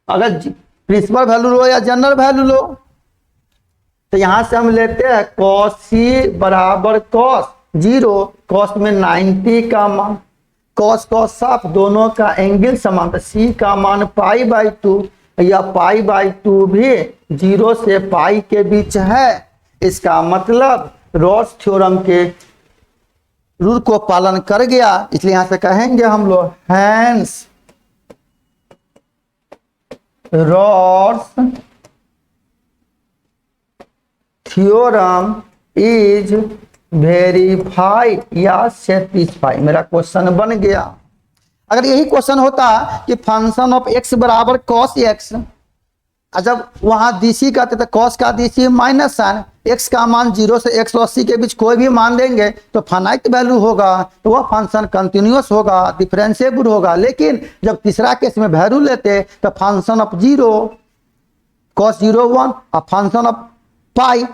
अगर प्रिंसिपल वैल्यू लो या जनरल वैल्यू लो, तो यहां से हम लेते हैं कॉस सी बराबर कॉस 0, कॉस में 90 का मान, कॉस कॉस साफ दोनों का एंगल समान, तो सी का मान π/2, या π/2 भी 0 से पाई के बीच है। इसका मतलब रॉस थ्योरम के रूल को पालन कर गया, इसलिए यहां से कहेंगे हम लोग hence Rolle's theorem is verify या सेटिस्फाई। मेरा क्वेश्चन बन गया। अगर यही क्वेश्चन होता कि फंक्शन ऑफ एक्स बराबर कॉस एक्स, जब वहां डीसी कहते थे कॉस का डीसी माइनस साइन, एक्स का मान 0 से 180 के बीच कोई भी मान देंगे तो फाइनाइट वैल्यू होगा, तो वह फंक्शन कंटिन्यूअस होगा, डिफरेंशिएबल होगा। लेकिन जब तीसरा केस में वैल्यू लेते तो फंक्शन ऑफ 0 कॉस 0 1 और फंक्शन ऑफ पाई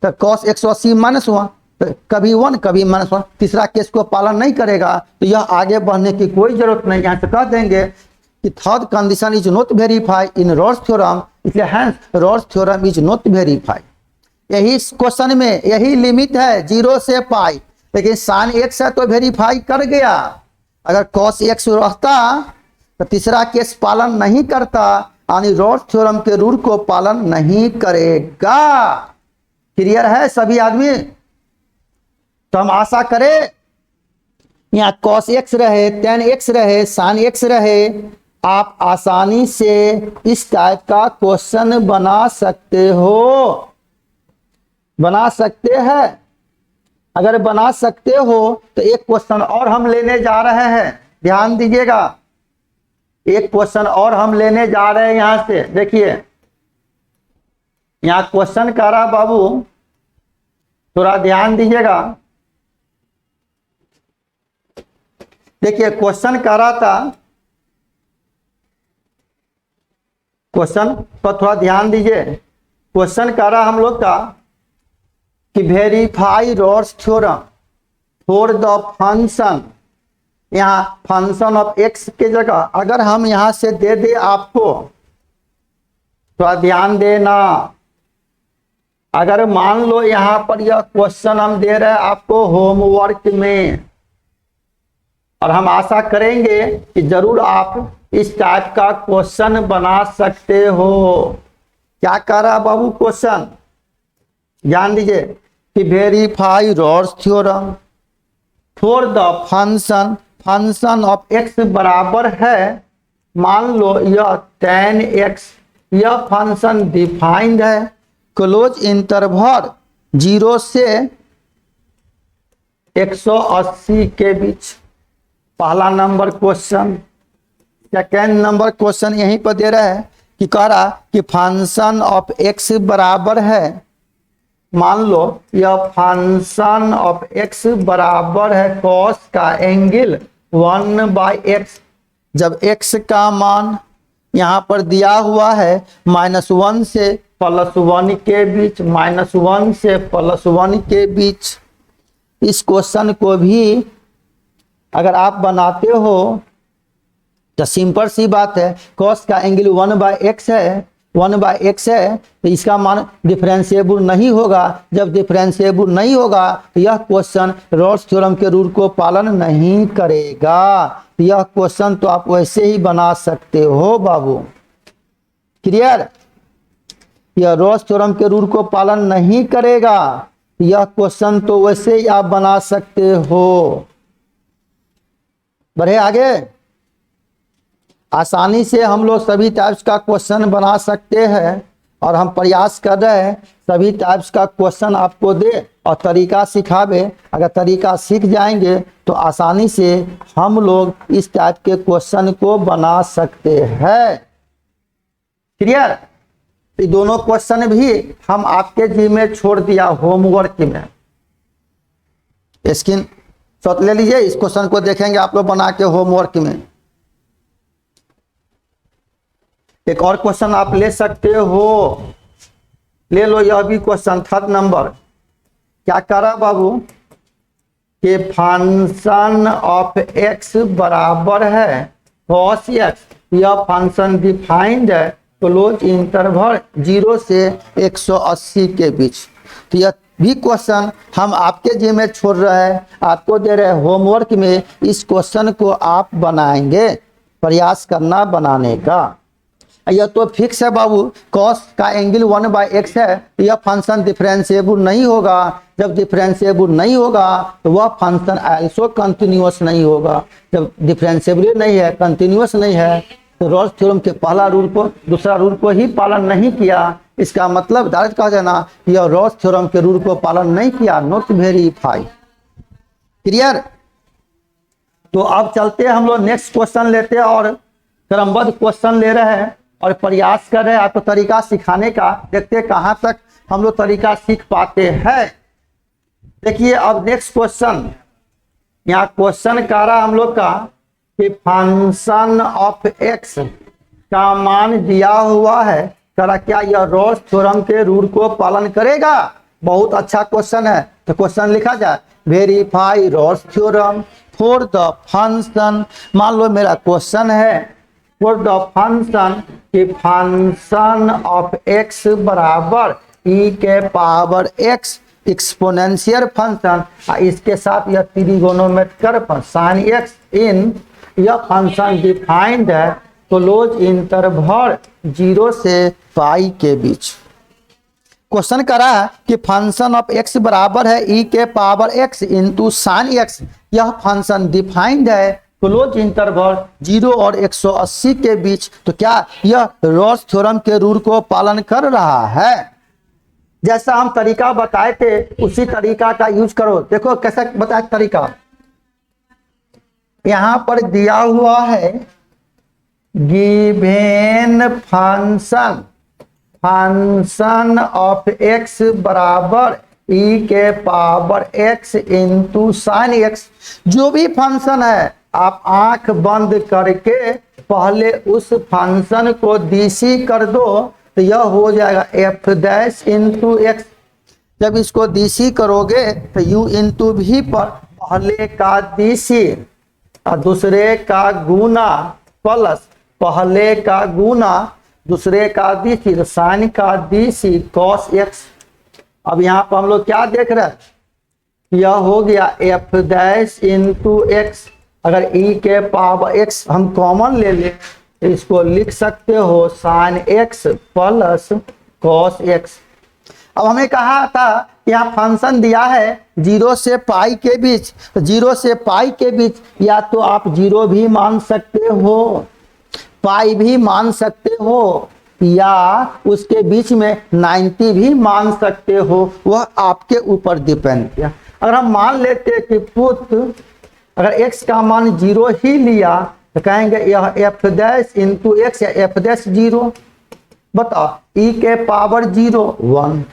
तो कॉस 180 माइनस 1, तो कभी 1 कभी -1, तीसरा केस को पालन नहीं करेगा, तो यह आगे बढ़ने की कोई जरूरत नहीं। यहाँ से कह देंगे कि third condition is not verify in Rolle's theorem, इसलिए hence Rolle's theorem is not verify. यही क्वेश्चन में यही लिमिट है 0 से पाई, लेकिन साइन एक्स है तो वेरीफाई कर गया। अगर कॉस एक्स रहता तो तीसरा केस पालन नहीं करता, यानी रॉस थ्योरम के रूल को पालन नहीं करेगा। क्लियर है सभी आदमी? तो हम आशा करें यहाँ cos x रहे, tan x रहे, sin x रहे, आप आसानी से इस टाइप का क्वेश्चन बना सकते हो, बना सकते हैं। अगर बना सकते हो तो एक क्वेश्चन और हम लेने जा रहे हैं, ध्यान दीजिएगा। एक क्वेश्चन और हम लेने जा रहे हैं यहां से। देखिए यहां क्वेश्चन कह रहा बाबू, थोड़ा ध्यान दीजिएगा। देखिए क्वेश्चन कह रहा था, क्वेश्चन पर थोड़ा ध्यान दीजिए। क्वेश्चन कह रहा हम लोग का कि verify Rolle's theorem for the function, यहाँ फंक्शन ऑफ एक्स के जगह अगर हम यहां से दे दे आपको, थोड़ा ध्यान देना। अगर मान लो यहां पर यह क्वेश्चन हम दे रहे हैं आपको होमवर्क में, और हम आशा करेंगे कि जरूर आप इस टाइप का क्वेश्चन बना सकते हो। क्या कह रहा बाबू क्वेश्चन, ध्यान दीजिए कि verify Rolle's theorem for the function, function of x बराबर है, मान लो यह tan x, यह फंक्शन डिफाइंड है क्लोज इंटरवल 0 से 180 के बीच। पहला number question. Second number question यहीं पर दे रहा है कि कह रहा कि फंक्शन ऑफ एक्स बराबर है, मान लो यह फंक्शन ऑफ एक्स बराबर है कॉस का एंगल 1/x, जब x का मान यहां पर दिया हुआ है -1 से +1 के बीच, -1 से +1 के बीच। इस क्वेश्चन को भी अगर आप बनाते हो तो सिंपल सी बात है, cos का एंगल 1/x है, 1/x है, तो इसका मान डिफरेंशिएबल नहीं होगा। जब डिफरेंशिएबल नहीं होगा तो यह क्वेश्चन रॉल्स थ्योरम के रूल को पालन नहीं करेगा। यह क्वेश्चन तो आप वैसे ही बना सकते हो बाबू, क्लियर। यह रॉल्स थ्योरम के रूल को पालन नहीं करेगा, यह क्वेश्चन तो वैसे ही आप बना सकते हो। बढ़े आगे। आसानी से हम लोग सभी टाइप्स का क्वेश्चन बना सकते हैं, और हम प्रयास कर रहे हैं सभी टाइप्स का क्वेश्चन आपको दे और तरीका सिखावे। अगर तरीका सीख जाएंगे तो आसानी से हम लोग इस टाइप के क्वेश्चन को बना सकते हैं, क्लियर। ये दोनों क्वेश्चन भी हम आपके जी में छोड़ दिया होमवर्क में। स्क्रीन शॉट ले लीजिए, इस क्वेश्चन को देखेंगे आप लोग बना के होमवर्क में। एक और क्वेश्चन आप ले सकते हो, ले लो यह भी क्वेश्चन, थर्ड नंबर। क्या करा बाबू कि फंक्शन ऑफ एक्स बराबर है cos x, यह फंक्शन डिफाइंड है क्लोज इंटरवल 0 से 180 के बीच। तो यह भी क्वेश्चन हम आपके जी में छोड़ रहे हैं, आपको दे रहे होमवर्क में। इस क्वेश्चन को आप बनाएंगे, प्रयास करना बनाने का। यह तो फिक्स है बाबू, cos का एंगल 1/x है, यह फंक्शन डिफरेंशिएबल नहीं होगा। जब डिफरेंशिएबल नहीं होगा तो वह फंक्शन आल्सो कंटिन्यूअस नहीं होगा। जब डिफरेंशिएबल नहीं है, कंटिन्यूअस नहीं है, तो रॉल्स थ्योरम के पहला रूल को, दूसरा रूल को ही पालन नहीं किया। इसका मतलब डायरेक्ट कहा जाना यह रॉल्स थ्योरम के रूल को पालन नहीं किया, नॉट वेरीफाई, क्लियर। तो अब चलते हम लोग नेक्स्ट क्वेश्चन लेते हैं, और क्रमबद्ध क्वेश्चन ले रहे हैं और प्रयास कर रहे हैं आपको तरीका सिखाने का। देखते हैं कहां तक हम लोग तरीका सीख पाते हैं। देखिए अब नेक्स्ट क्वेश्चन, यहाँ क्वेश्चन कह रहा हम लोग का कि फंक्शन ऑफ एक्स का मान दिया हुआ है, करा क्या यह रॉल्स थ्योरम के रूल को पालन करेगा। बहुत अच्छा क्वेश्चन है, तो क्वेश्चन लिखा जाए verify Rolle's theorem for the function. मान लो मेरा क्वेश्चन है फॉर द फंक्शन कि फंक्शन ऑफ एक्स बराबर e के पावर x एक्सपोनेंशियल फंक्शन, इसके साथ यह ट्रिगोनोमेट्रिक साइन x इन, यह फंक्शन डिफाइंड है क्लोज इंटरवल 0 से पाई के बीच। क्वेश्चन करा कि फंक्शन ऑफ एक्स बराबर है ई के power x into sine x. यह फंक्शन डिफाइंड है क्लोज इंटरवल 0 और 180 के बीच। तो क्या यह रॉल्स थ्योरम के रूल को पालन कर रहा है? जैसा हम तरीका बताए थे उसी तरीका का यूज करो। देखो कैसा बताया तरीका, यहां पर दिया हुआ है गिवेन फंक्शन ऑफ एक्स बराबर ई के power x into sine x. जो भी फंक्शन है आप आंख बंद करके पहले उस फंक्शन को डीसी कर दो तो यह हो जाएगा एफ डैश इंटू एक्स। जब इसको डीसी करोगे तो यू इंटू भी पर पहले का डीसी और दूसरे का गुना प्लस पहले का गुना दूसरे का डीसी साइन का डीसी कॉस एक्स। अब यहाँ पर हम लोग क्या देख रहे हैं, यह हो गया एफ डैश इंटू एक्स। अगर ई के पावर एक्स हम कॉमन ले लें तो इसको लिख सकते हो sine x plus cos x. अब हमें कहा था यहाँ फंक्शन दिया है 0 से पाई के बीच, तो 0 से पाई के बीच या तो आप 0 भी मान सकते हो, पाई भी मान सकते हो, या उसके बीच में 90 भी मान सकते हो। वह आपके ऊपर डिपेंड किया। अगर हम मान लेते कि पुट अगर x का मान 0 ही लिया तो कहेंगे यह एफ डैश इंटू एक्स या एफ डैश 0। बताओ ई के पावर 0 1,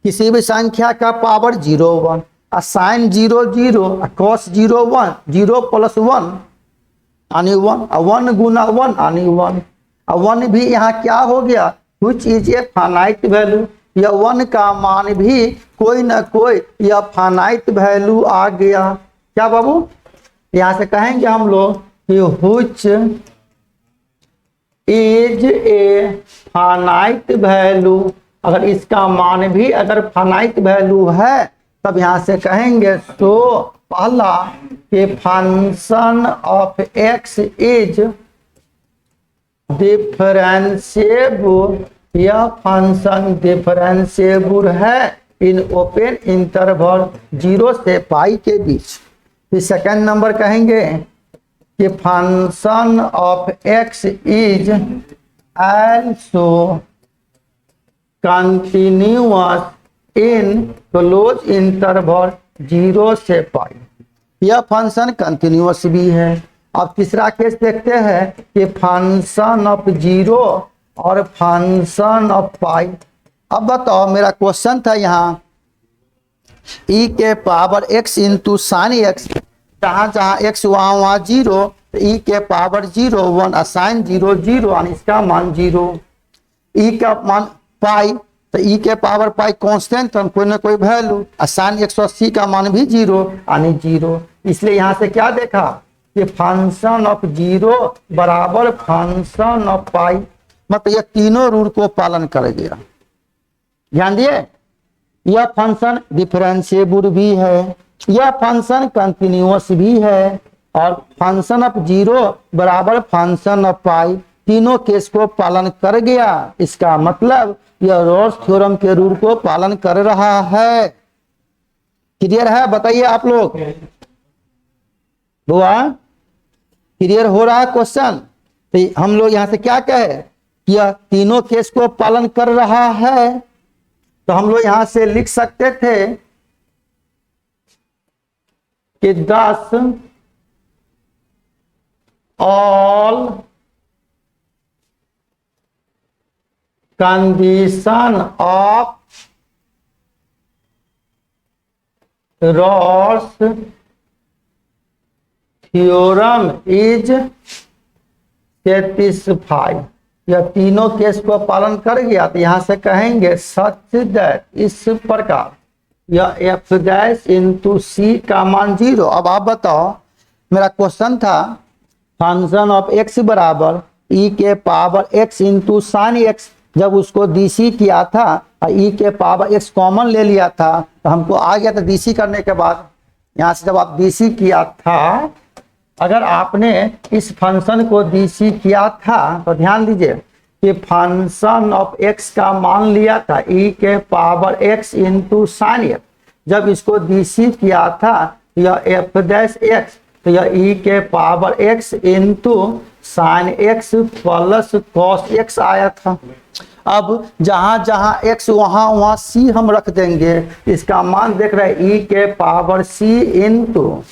किसी भी संख्या का पावर 0 1, साइन 0 0, कॉस 0 1, 0 प्लस 1 यानी 1, 1 गुना 1 यानी 1। 1 भी यहाँ क्या हो गया, which is a finite value. यह 1 का मान भी कोई ना कोई यह फाइनाइट वैल्यू आ गया। क्या बाबू, यहाँ से कहेंगे हम लोग कि which is a finite value. अगर इसका मान भी अगर फाइनाइट वैल्यू है तब यहाँ से कहेंगे तो पहला कि function of x is differentiable. यह फंक्शन डिफरेंशिएबल है इन ओपन इंटरवल 0 से पाई के बीच। फिर सेकंड नंबर कहेंगे कि function of x is also continuous in close interval 0 से पाई। यह फंक्शन कंटिन्यूअस भी है। अब तीसरा केस देखते हैं कि फंक्शन ऑफ 0 और फंक्शन ऑफ पाई। अब बताओ, मेरा क्वेश्चन था यहाँ ई के power x into sine x, जहाँ जहाँ एक्स वहाँ 0, तो ई के पावर 0 1 साइन 0 0 और इसका मान 0। ई का मान पाई तो ई के पावर पाई कांस्टेंट कोई ना कोई वैल्यू, साइन 180 का मान भी 0 यानी 0। इसलिए यहाँ से क्या देखा कि फंक्शन ऑफ 0 बराबर फंक्शन ऑफ पाई, मतलब यह तीनों रूल को पालन कर गया। ध्यान दिए, यह फंक्शन डिफरेंशिएबल भी है, यह फंक्शन कंटिन्यूअस भी है, और फंक्शन ऑफ 0 बराबर फंक्शन ऑफ पाई तीनों केस को पालन कर गया। इसका मतलब यह रॉल्स थ्योरम के रूल को पालन कर रहा है। क्लियर है? बताइए आप लोग, बुआ क्लियर हो रहा है क्वेश्चन? तो हम लोग यहां से क्या कहे कि यह तीनों केस को पालन कर रहा है, तो हम लोग यहां से लिख सकते थे कि 10 all condition of Rolle's theorem is satisfied. यह तीनों केस को पालन कर गया, तो यहां से कहेंगे सच दैट, इस प्रकार यह एफ डैश इंटू सी का मान 0। अब आप बताओ, मेरा क्वेश्चन था फंक्शन ऑफ एक्स बराबर ई के power x into sine x. जब उसको डीसी किया था और ई के पावर एक्स कॉमन ले लिया था तो हमको आ गया था डीसी करने के बाद। यहाँ से जब आप डीसी किया था, अगर आपने इस फंक्शन को डीसी किया था तो ध्यान दीजिए कि फंक्शन ऑफ एक्स का मान लिया था e के power x into sine x. जब इसको डीसी किया था यह एफ डैश एक्स, तो यह e के power x into sine x plus cos x आया था। अब जहां जहां x वहां वहां c हम रख देंगे। इसका मान देख रहे हैं e के power c into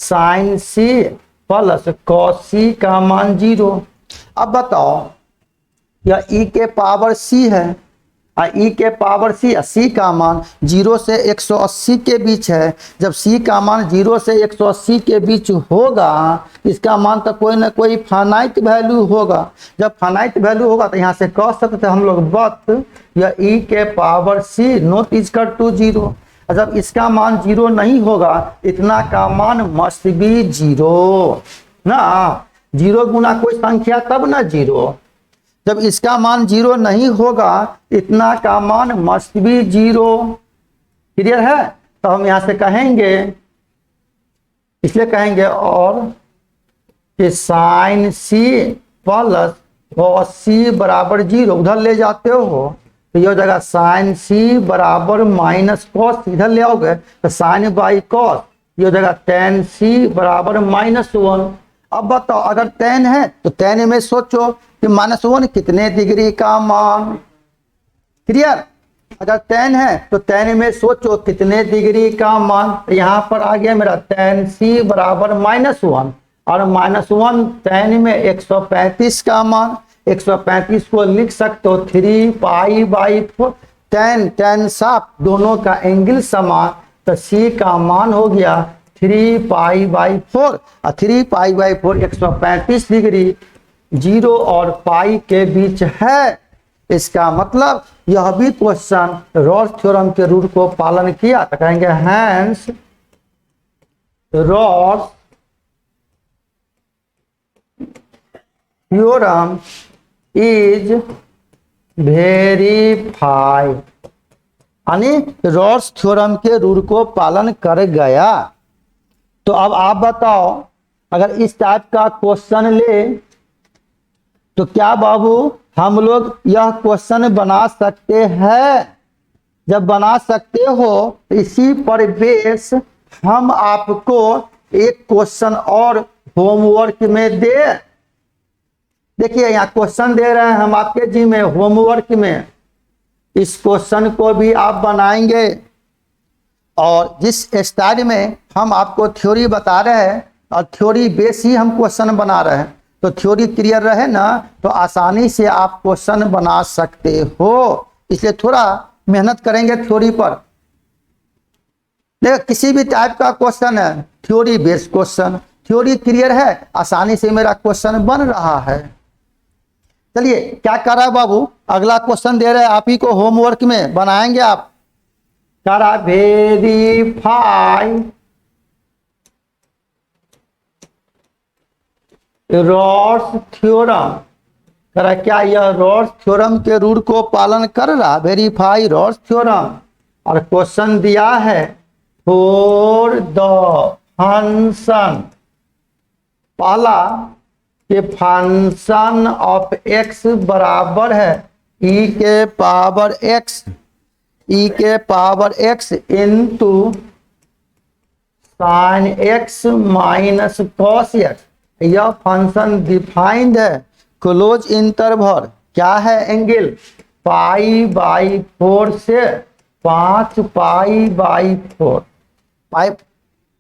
sine c plus cos c का मान 0। अब बताओ यह e के पावर c है और e के पावर c, c का मान 0 से 180 के बीच है। जब c का मान 0 से 180 के बीच होगा, इसका मान तो कोई ना कोई फाइनाइट वैल्यू होगा। जब फाइनाइट वैल्यू होगा तो यहाँ से कह सकते हैं हम लोग बट यह e के power c not equal to 0। जब इसका मान 0 नहीं होगा, इतना का मान मस्ट बी 0 ना। 0 गुना कोई संख्या तब ना 0। जब इसका मान 0 नहीं होगा, इतना का मान मस्ट बी 0। क्लियर है? तो हम यहां से कहेंगे, इसलिए कहेंगे और कि साइन सी प्लस कॉस सी बराबर 0 उधर ले जाते हो तो यह जगह साइन सी बराबर माइनस कॉस, इधर ले आओगे तो साइन बाई कॉस, यह जगह टेन सी बराबर -1। अब बताओ अगर टेन है तो टेन में सोचो कि -1 कितने डिग्री का मान। क्लियर? अगर टेन है तो टेन में सोचो कितने डिग्री का मान। तो यहाँ पर आ गया मेरा टेन सी बराबर -1 और -1 टेन में 135 का मान। 135 को लिख सकते हो 3 पाई बाई 4। टेन टेन साफ दोनों का एंगल समान, तो सी का मान हो गया 3 पाई बाई 4 और 3 पाई बाई 4 135 डिग्री 0 और पाई के बीच है। इसका मतलब यह भी क्वेश्चन रॉल्स थ्योरम के रूल को पालन किया। तो कहेंगे hence Rolle's theorem is verified, यानी रॉल्स थ्योरम के रूल को पालन कर गया। तो अब आप बताओ अगर इस टाइप का क्वेश्चन ले तो क्या बाबू हम लोग यह क्वेश्चन बना सकते हैं? जब बना सकते हो तो इसी पर बेस हम आपको एक क्वेश्चन और होमवर्क में दे। देखिए यहाँ क्वेश्चन दे रहे हैं हम आपके जी में होमवर्क में। इस क्वेश्चन को भी आप बनाएंगे और जिस स्टाइल में हम आपको थ्योरी बता रहे हैं और थ्योरी बेस ही हम क्वेश्चन बना रहे हैं, तो थ्योरी क्लियर रहे ना तो आसानी से आप क्वेश्चन बना सकते हो। इसलिए थोड़ा मेहनत करेंगे थ्योरी पर। देखो किसी भी टाइप का क्वेश्चन है, theory based question, theory clear है, आसानी से मेरा क्वेश्चन बन रहा है। चलिए क्या कर रहा है बाबू, अगला क्वेश्चन दे रहे हैं आप ही को होमवर्क में, बनाएंगे आप। करा वेरीफाई रॉल्स थ्योरम, करा क्या यह रॉल्स थ्योरम के रूल को पालन कर रहा। वेरीफाई रॉल्स थ्योरम और क्वेश्चन दिया है फॉर द फंक्शन, पहला कि फंक्शन ऑफ एक्स बराबर है e के पावर x, e के power x into sine x minus cos x. यह फंक्शन डिफाइंड है क्लोज इंटरवल, क्या है एंगल पाई बाई 4 से 5 पाई बाई 4,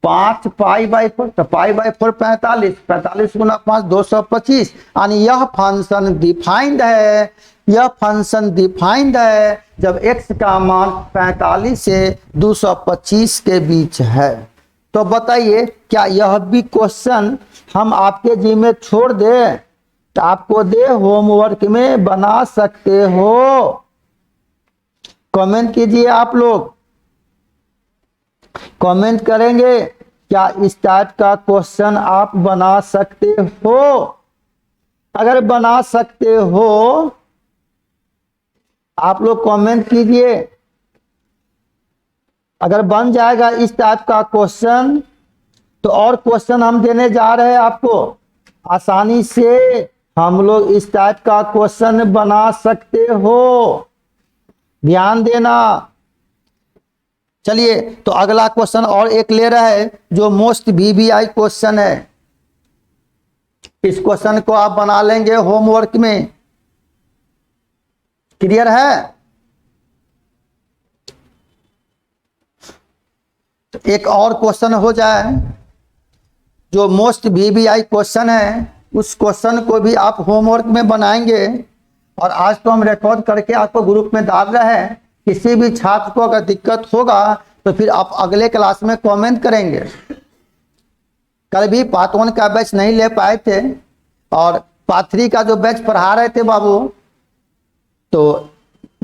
5 पाई बाई 4 तो पाई बाई 4 45, 45 गुना 5 225। यानी यह फंक्शन डिफाइंड है, यह फंक्शन डिफाइंड है जब x का मान 45 से 225 के बीच है। तो बताइए क्या यह भी क्वेश्चन हम आपके जी में छोड़ दे तो आपको दे होमवर्क में बना सकते हो? कमेंट कीजिए आप लोग, कमेंट करेंगे क्या इस टाइप का क्वेश्चन आप बना सकते हो? अगर बना सकते हो आप लोग कमेंट कीजिए। अगर बन जाएगा इस टाइप का क्वेश्चन तो और क्वेश्चन हम देने जा रहे हैं आपको, आसानी से हम लोग इस टाइप का क्वेश्चन बना सकते हो, ध्यान देना। चलिए तो अगला क्वेश्चन और एक ले रहा है जो मोस्ट वीवीआई क्वेश्चन है। इस क्वेश्चन को आप बना लेंगे होमवर्क में, क्लियर है। तो एक और क्वेश्चन हो जाए जो मोस्ट वीवीआई क्वेश्चन है, उस क्वेश्चन को भी आप होमवर्क में बनाएंगे। और आज तो हम रिकॉर्ड करके आपको ग्रुप में डाल रहे हैं, किसी भी छात्र को अगर दिक्कत होगा तो फिर आप अगले क्लास में कमेंट करेंगे। कल भी पार्ट 1 का बैच नहीं ले पाए थे और पार्ट 3 का जो बैच पढ़ा रहे थे बाबू, तो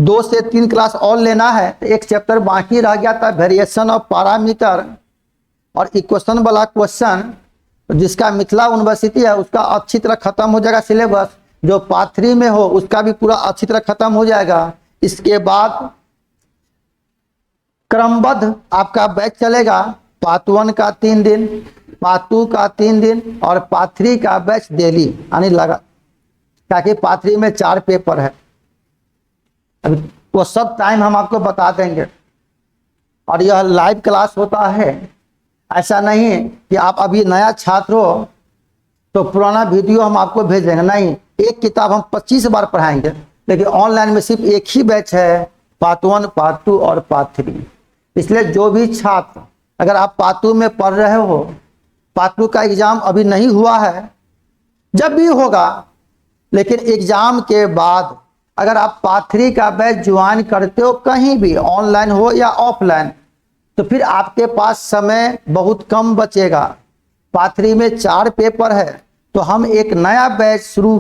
2 से 3 क्लास और लेना है, तो एक चैप्टर बाकी रह गया था, वेरिएशन ऑफ पैरामीटर और इक्वेशन वाला क्वेश्चन, जिसका मिथिला यूनिवर्सिटी है उसका अच्छी तरह खत्म हो जाएगा सिलेबस। जो पार्ट 3 में हो उसका भी पूरा अच्छी तरह खत्म हो जाएगा। इसके बाद क्रमबद्ध आपका बैच चलेगा, पार्ट 1 का 3 दिन, पार्ट 2 का 3 दिन और पार्ट 3 का बैच डेली आने लगा, ताकि पार्ट 3 में 4 पेपर है। अभी वो सब टाइम हम आपको बता देंगे। और यह लाइव क्लास होता है, ऐसा नहीं है कि आप अभी नया छात्र हो तो पुराना वीडियो हम आपको भेजेंगे, नहीं। एक किताब हम 25 बार पढ़ाएंगे, लेकिन ऑनलाइन में सिर्फ एक ही बैच है, पार्ट 1, पार्ट 2 और पार्ट 3। इसलिए जो भी छात्र, अगर आप पार्ट 2 में पढ़ रहे हो, पार्ट 2 का एग्जाम अभी नहीं हुआ है, जब भी होगा, लेकिन एग्जाम के बाद अगर आप पार्ट 3 का बैच ज्वाइन करते हो, कहीं भी ऑनलाइन हो या ऑफलाइन, तो फिर आपके पास समय बहुत कम बचेगा। पार्ट 3 में 4 पेपर है, तो हम एक नया बैच शुरू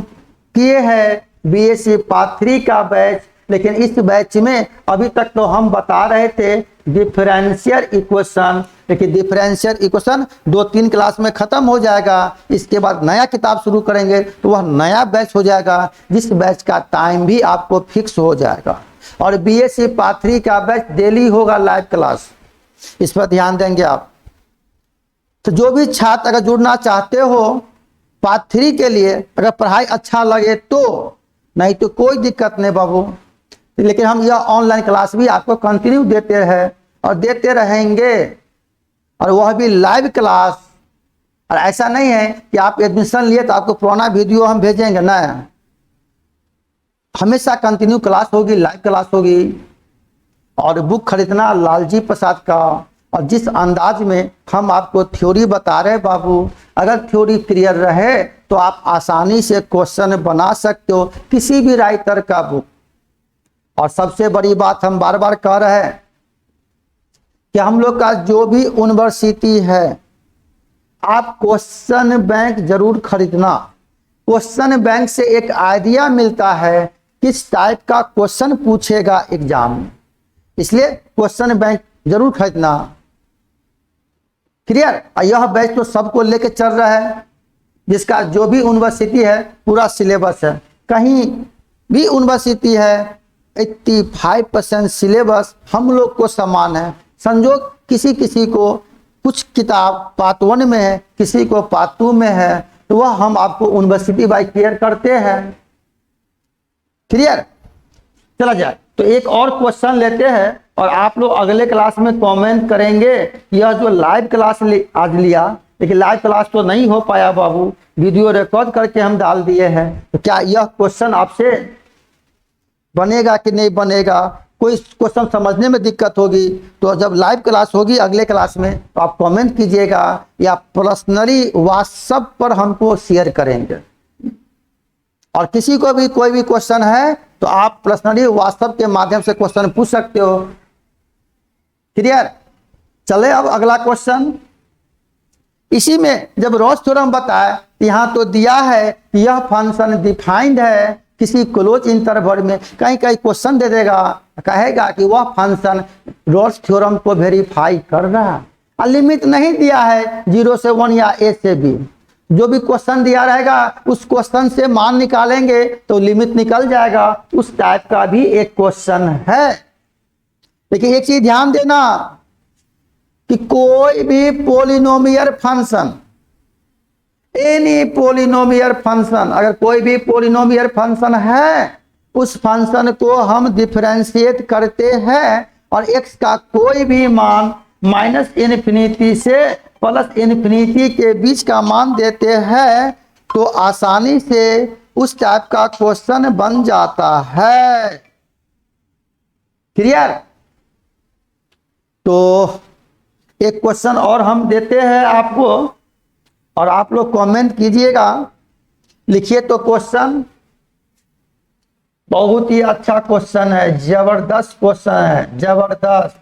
किए हैं, बीएससी पार्ट 3 का बैच। लेकिन इस बैच में अभी तक तो हम बता रहे थे डिफरेंशियल इक्वेशन, लेकिन डिफरेंशियल इक्वेशन 2-3 क्लास में खत्म हो जाएगा। इसके बाद नया किताब शुरू करेंगे तो वह नया बैच हो जाएगा, जिस बैच का टाइम भी आपको फिक्स हो जाएगा। और बीएससी पार्ट 3 का बैच डेली होगा, लाइव क्लास, इस पर ध्यान देंगे आप। तो जो भी छात्र अगर जुड़ना चाहते हो पार्ट 3 के लिए, अगर पढ़ाई अच्छा लगे तो, नहीं तो कोई दिक्कत नहीं बाबू। लेकिन हम यह ऑनलाइन क्लास भी आपको कंटिन्यू देते हैं और देते रहेंगे, और वह भी लाइव क्लास। और ऐसा नहीं है कि आप एडमिशन लिए तो आपको पुराना वीडियो हम भेजेंगे, ना, हमेशा कंटिन्यू क्लास होगी, लाइव क्लास होगी। और बुक खरीदना लालजी प्रसाद का, और जिस अंदाज में हम आपको थ्योरी बता रहे हैं बाबू, अगर थ्योरी क्लियर रहे तो आप आसानी से क्वेश्चन बना सकते हो किसी भी राइटर का बुक। और सबसे बड़ी बात हम बार बार कह रहे हैं कि हम लोग का जो भी यूनिवर्सिटी है, आप क्वेश्चन बैंक जरूर खरीदना। क्वेश्चन बैंक से एक आइडिया मिलता है किस टाइप का क्वेश्चन पूछेगा एग्जाम में, इसलिए क्वेश्चन बैंक जरूर खरीदना। क्लियर। यह बैच तो सबको लेके चल रहा है, जिसका जो भी यूनिवर्सिटी है पूरा सिलेबस है। कहीं भी यूनिवर्सिटी है 85% सिलेबस हम लोग को समान है। संजोग किसी किसी को कुछ किताब पार्ट 1 में है, किसी को पार्ट 2 में है, तो वह हम आपको यूनिवर्सिटी बाय क्लियर करते हैं। क्लियर। चला जाए तो एक और क्वेश्चन लेते हैं, और आप लोग अगले क्लास में कमेंट करेंगे। यह जो लाइव क्लास आज लिया, लेकिन लाइव क्लास तो नहीं हो पाया बाबू, वीडियो रिकॉर्ड करके हम डाल दिए हैं। तो क्या यह क्वेश्चन आपसे बनेगा कि नहीं बनेगा? कोई क्वेश्चन समझने में दिक्कत होगी तो जब लाइव क्लास होगी अगले क्लास में, तो आप कमेंट कीजिएगा या पर्सनली व्हाट्सएप पर हमको शेयर करेंगे। और किसी को भी कोई भी क्वेश्चन है तो आप पर्सनली व्हाट्सएप के माध्यम से क्वेश्चन पूछ सकते हो। क्लियर। चले अब अगला क्वेश्चन। इसी में जब रॉस थ्योरम बताए, यहां तो दिया है कि यह फंक्शन डिफाइंड है किसी क्लोज इंटरवल में, कहीं कहीं क्वेश्चन दे देगा, कहेगा कि वह फंक्शन रॉस थ्योरम को वेरीफाई कर रहा है। लिमिट नहीं दिया है 0 से 1 या a से b, जो भी क्वेश्चन दिया रहेगा उस क्वेश्चन से मान निकालेंगे तो लिमिट निकल जाएगा। उस टाइप का भी एक क्वेश्चन है। लेकिन एक चीज ध्यान देना कि कोई भी polynomial function any polynomial function, अगर कोई भी पोलिनोमियल फंक्शन है उस फंक्शन को हम डिफरेंशिएट करते हैं और x का कोई भी मान माइनस इन्फिनिटी से प्लस इन्फिनिटी के बीच का मान देते हैं तो आसानी से उस टाइप का क्वेश्चन बन जाता है। क्लियर? तो एक क्वेश्चन और हम देते हैं आपको और आप लोग कमेंट कीजिएगा, लिखिए। तो क्वेश्चन बहुत ही अच्छा क्वेश्चन है, जबरदस्त क्वेश्चन है, जबरदस्त।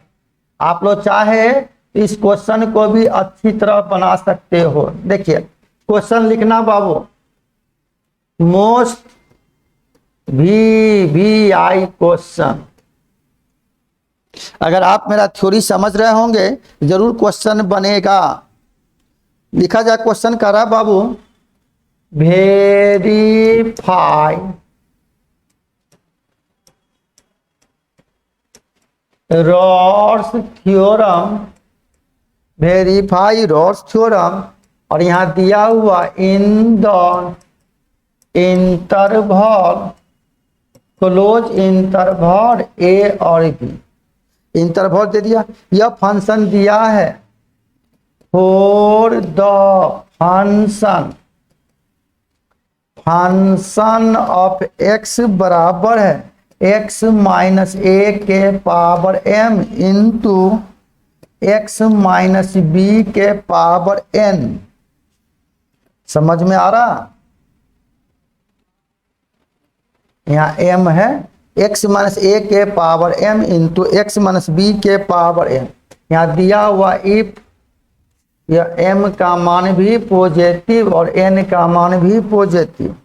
आप लोग चाहे इस क्वेश्चन को भी अच्छी तरह बना सकते हो। देखिए क्वेश्चन लिखना बाबू, मोस्ट VVI क्वेश्चन। अगर आप मेरा थ्योरी समझ रहे होंगे जरूर क्वेश्चन बनेगा। लिखा जाए क्वेश्चन कर रहा बाबू, verify Rolle's theorem, verify Rolle's theorem, और यहां दिया हुआ in the interval, close interval A और बी, इंटरवल दे दिया। यह फंक्शन दिया है for the function of x बराबर है x माइनस ए के power m into x minus B के पावर n। समझ में आ रहा? यहाँ m है x माइनस ए के power m into x minus B के पावर n। यहाँ दिया हुआ इफ यह m का मान भी पॉजिटिव और n का मान भी पॉजिटिव,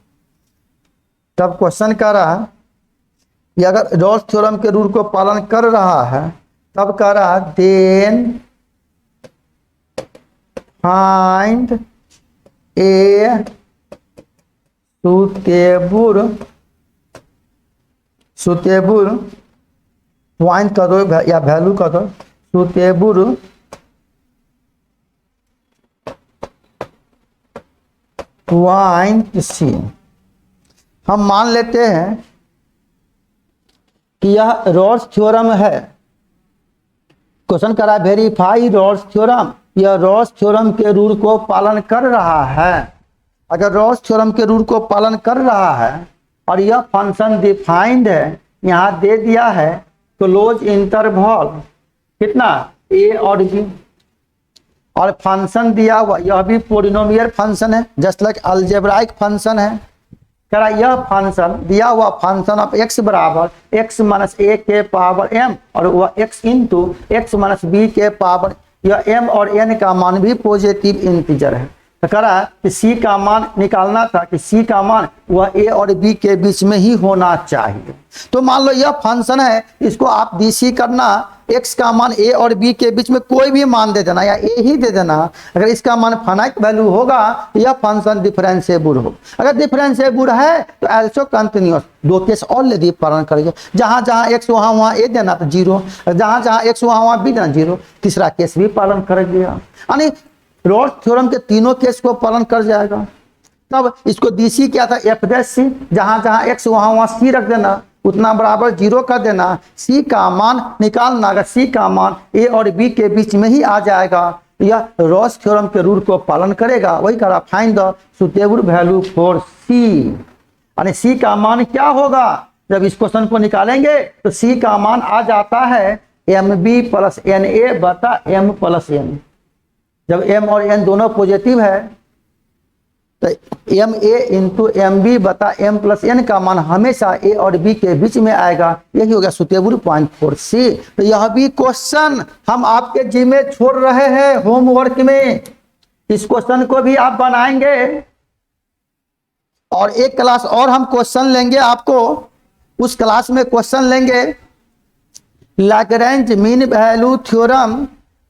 तब क्वेश्चन कह रहा है ये अगर रॉल्स थ्योरम के रूल को पालन कर रहा है तब कह रहा then find a suitable point कर दो या वैल्यू कर दो, सुटेबल पॉइंट सी। हम मान लेते हैं कि यह रॉल्स थ्योरम है। क्वेश्चन करा वेरीफाई रॉल्स थ्योरम, यह रॉल्स थ्योरम के रूल को पालन कर रहा है। अगर रॉल्स थ्योरम के रूल को पालन कर रहा है और यह फंक्शन डिफाइंड है, यहाँ दे दिया है क्लोज इंटरवल कितना ए और बी, और फंक्शन दिया हुआ यह भी पोलिनोमियल फंक्शन है, जस्ट लाइक अलजेब्राइक फंक्शन है। कह रहा यह फंक्शन दिया हुआ फंक्शन ऑफ x बराबर x माइनस ए के पावर m और वह x into x minus B के पावर, यह m और n का मान भी पॉजिटिव इंटीजर है। तो कह रहा है कि c का मान निकालना था कि c का मान वह a और b के बीच में ही होना चाहिए। तो मान लो यह फंक्शन है, इसको आप DC करना, x का मान a और b के बीच में कोई भी मान दे देना या a ही दे देना। अगर इसका मान फाइनाइट वैल्यू होगा तो यह फंक्शन डिफरेंशिएबल हो। अगर डिफरेंशिएबल है तो आल्सो कंटिन्यूअस। दो केस और यदि पालन करेंगे, जहां जहां x वहां a देना तो 0, जहां जहां x वहां b देना 0। तीसरा केस भी पालन करेंगे, यानी रॉल्स थ्योरम के तीनों केस को पालन कर जाएगा। तब इसको DC क्या था f डैश c, जहां जहां x वहां c रख देना, उतना बराबर 0 कर देना। c का मान निकालना, अगर c का मान a और b के बीच में ही आ जाएगा यह रॉल्स थ्योरम के रूल को पालन करेगा। वही करा find the suitable value for c, यानी c का मान क्या होगा। जब इस क्वेश्चन को निकालेंगे तो c का मान आ जाता है mb प्लस na बटा m प्लस n। जब m और n दोनों पॉजिटिव है तो m a into m b बता m प्लस n का मान हमेशा a और b के बीच में आएगा। यही हो गया सुटेबल पॉइंट फॉर c। तो यह भी क्वेश्चन हम आपके जिम्मे छोड़ रहे हैं होमवर्क में। इस क्वेश्चन को भी आप बनाएंगे और एक क्लास और हम क्वेश्चन लेंगे आपको। उस क्लास में क्वेश्चन लेंगे लैग्रेंज मीन वैल्यू थ्योरम,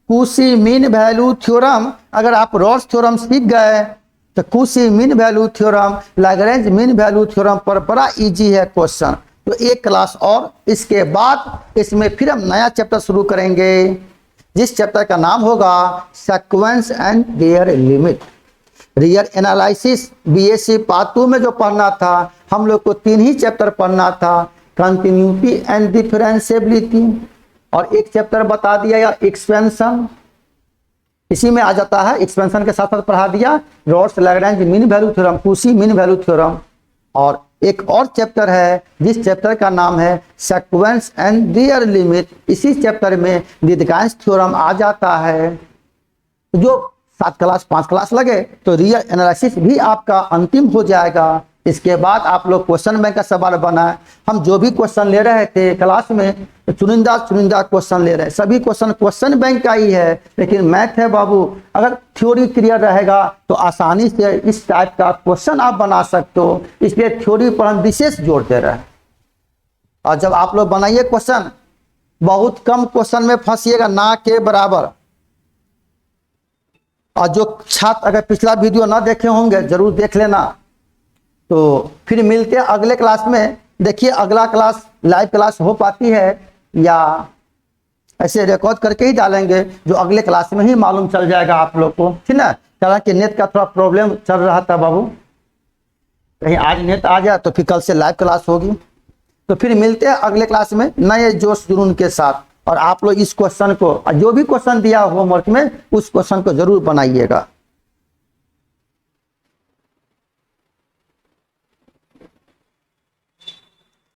कुशी मीन वैल्यू थ्योरम। अगर आप रॉल्स थ्योरम सीख गए तो कुशी mean value theorem, Lagrange mean value theorem पर बड़ा इजी है क्वेश्चन। तो एक क्लास और इसके बाद इसमें फिर हम नया चैप्टर शुरू करेंगे जिस चैप्टर का नाम होगा sequence and their limit. Real analysis BSc part 2 में जो पढ़ना था, हम लोग को 3 ही चैप्टर पढ़ना था, कंटिन्यूटी एंड डिफरेंशिएबिलिटी, और एक चैप्टर बता दिया एक्सपेंशन, इसी में आ जाता है। एक्सपेंशन के साथ साथ पढ़ा दिया rods Lagrange mean value theorem, कुशी मीन वैल्यू थ्योरम, और एक और चैप्टर है जिस चैप्टर का नाम है सीक्वेंस एंड देयर लिमिट। इसी चैप्टर में डिडक्टाइन्स थ्योरम आ जाता है। जो 7 क्लास 5 क्लास लगे तो रियल एनालिसिस भी आपका अंतिम हो जाएगा। इसके बाद आप लोग क्वेश्चन बैंक का सवाल बनाए। हम जो भी क्वेश्चन ले रहे थे क्लास में, तो चुनिंदा क्वेश्चन ले रहे हैं, सभी क्वेश्चन बैंक का ही है। लेकिन मैथ है बाबू, अगर थ्योरी क्लियर रहेगा तो आसानी से इस टाइप का क्वेश्चन आप बना सकते हो। इसलिए थ्योरी पर हम विशेष जोर दे रहे हैं। और जब आप लोग बनाइए क्वेश्चन, बहुत कम क्वेश्चन में फंसिएगा, ना के बराबर। और जो छात्र अगर पिछला वीडियो ना देखे होंगे जरूर देख लेना। तो फिर मिलते हैं अगले क्लास में। देखिए अगला क्लास लाइव क्लास हो पाती है या ऐसे रिकॉर्ड करके ही डालेंगे, जो अगले क्लास में ही मालूम चल जाएगा आप लोग को, ठीक ना। हालांकि नेट का थोड़ा प्रॉब्लम चल रहा था बाबू, कहीं आज नेट आ जाए तो फिर कल से लाइव क्लास होगी। तो फिर मिलते हैं अगले क्लास में नए जोश जुनून के साथ। और आप लोग इस क्वेश्चन को, जो भी क्वेश्चन दिया होमवर्क में, उस क्वेश्चन को जरूर बनाइएगा।